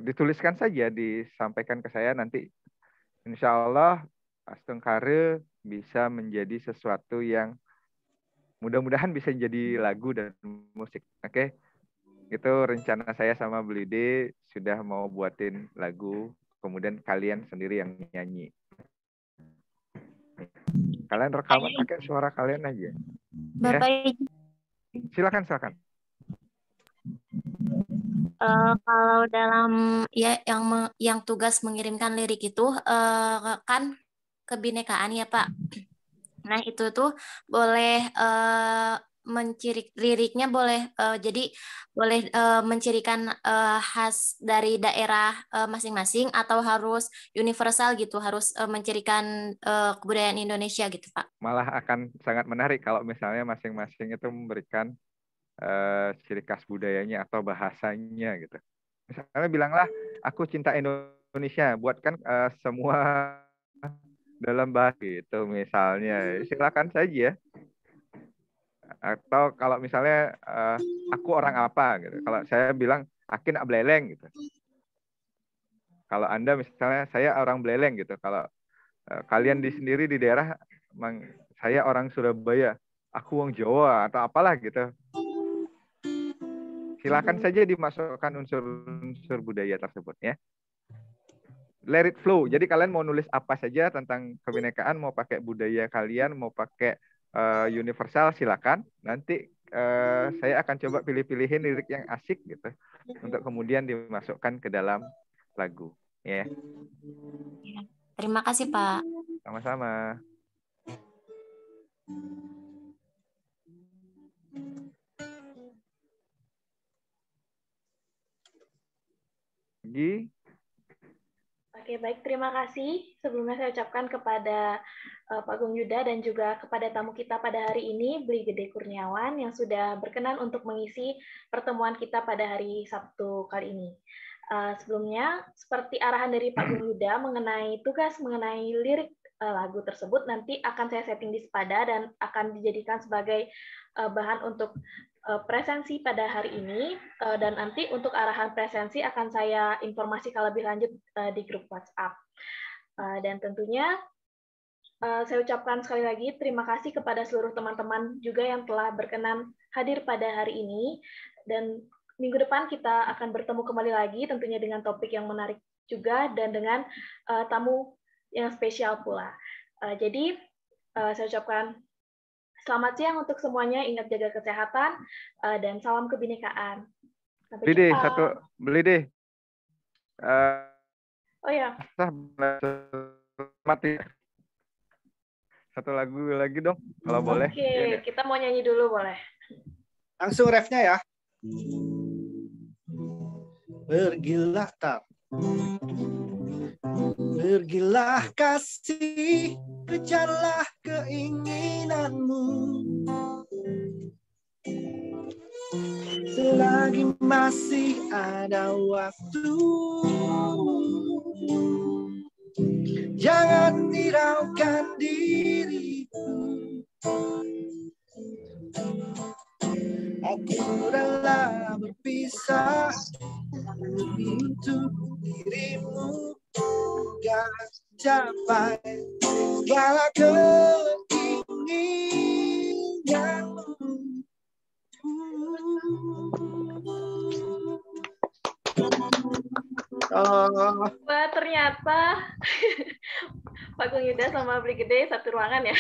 [SPEAKER 1] dituliskan saja, disampaikan ke saya nanti. Insya Allah Astengkare bisa menjadi sesuatu yang mudah-mudahan bisa jadi lagu dan musik. Oke? Itu rencana saya sama Belide sudah mau buatin lagu, kemudian kalian sendiri yang nyanyi. Kalian rekaman pakai suara kalian aja.
[SPEAKER 8] Bapak,
[SPEAKER 1] Ya. Silakan.
[SPEAKER 8] kalau dalam ya yang tugas mengirimkan lirik itu kan kebinekaan ya Pak. Nah itu tuh boleh liriknya boleh jadi boleh mencirikan khas dari daerah masing-masing atau harus universal gitu, harus mencirikan kebudayaan Indonesia gitu Pak.
[SPEAKER 1] Malah akan sangat menarik kalau misalnya masing-masing itu memberikan ciri khas budayanya atau bahasanya gitu. Misalnya bilanglah aku cinta Indonesia, buatkan semua dalam bahasa itu misalnya. Silakan saja. Atau kalau misalnya aku orang apa gitu. Kalau saya bilang Akin Bleleng gitu. Kalau Anda misalnya saya orang Bleleng gitu. Kalau kalian sendiri di daerah saya orang Surabaya, aku orang Jawa atau apalah gitu. Silakan saja dimasukkan unsur-unsur budaya tersebut ya. Let it flow. Jadi kalian mau nulis apa saja tentang kebinekaan, mau pakai budaya kalian, mau pakai universal, silakan. Nanti saya akan coba pilih-pilihin lirik yang asik gitu untuk kemudian dimasukkan ke dalam lagu. Ya.
[SPEAKER 8] Terima kasih Pak.
[SPEAKER 1] Sama-sama. Gi.
[SPEAKER 7] Oke, baik. Terima kasih. Sebelumnya saya ucapkan kepada Pak Gung Yuda dan juga kepada tamu kita pada hari ini, Bli Gede Kurniawan, yang sudah berkenan untuk mengisi pertemuan kita pada hari Sabtu kali ini. Sebelumnya, seperti arahan dari Pak Gung Yuda mengenai tugas mengenai lirik lagu tersebut, nanti akan saya setting di Sepada dan akan dijadikan sebagai bahan untuk presensi pada hari ini, dan nanti untuk arahan presensi akan saya informasikan lebih lanjut di grup WhatsApp. Dan tentunya saya ucapkan sekali lagi terima kasih kepada seluruh teman-teman juga yang telah berkenan hadir pada hari ini, dan minggu depan kita akan bertemu kembali lagi tentunya dengan topik yang menarik juga dan dengan tamu yang spesial pula. Jadi saya ucapkan selamat siang untuk semuanya, ingat jaga kesehatan, dan salam kebinekaan.
[SPEAKER 1] Beli deh.
[SPEAKER 7] Oh ya.
[SPEAKER 1] Mati. Satu lagu lagi dong, kalau boleh.
[SPEAKER 7] Oke, kita mau nyanyi dulu boleh.
[SPEAKER 3] Langsung refnya ya. Pergilah tak. Pergilah kasih, kejarlah keinginanmu. Selagi masih ada waktu, jangan hiraukan diriku. Aku rela berpisah demi untuk dirimu, gak capai segala keinginanmu.
[SPEAKER 7] Wah, ternyata Pak Gung Yuda sama Bli Gede satu ruangan ya.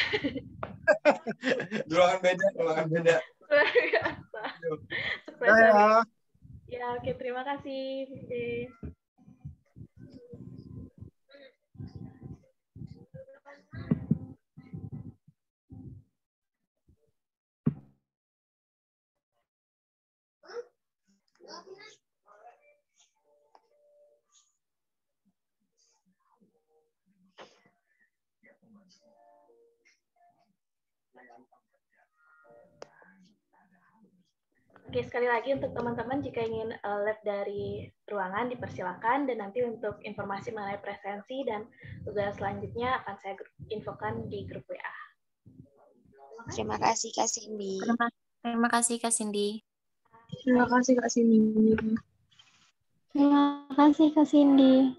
[SPEAKER 9] Ruangan beda.
[SPEAKER 7] Luar biasa.
[SPEAKER 3] Ya.
[SPEAKER 7] Ya, oke, terima kasih. Oke, sekali lagi untuk teman-teman jika ingin live dari ruangan dipersilakan, dan nanti untuk informasi mengenai presensi dan tugas selanjutnya akan saya infokan di grup WA.
[SPEAKER 6] Terima kasih Kak Cindy.
[SPEAKER 8] Terima kasih Kak Cindy.
[SPEAKER 2] Terima kasih Kak Cindy.
[SPEAKER 4] Terima kasih Kak Cindy.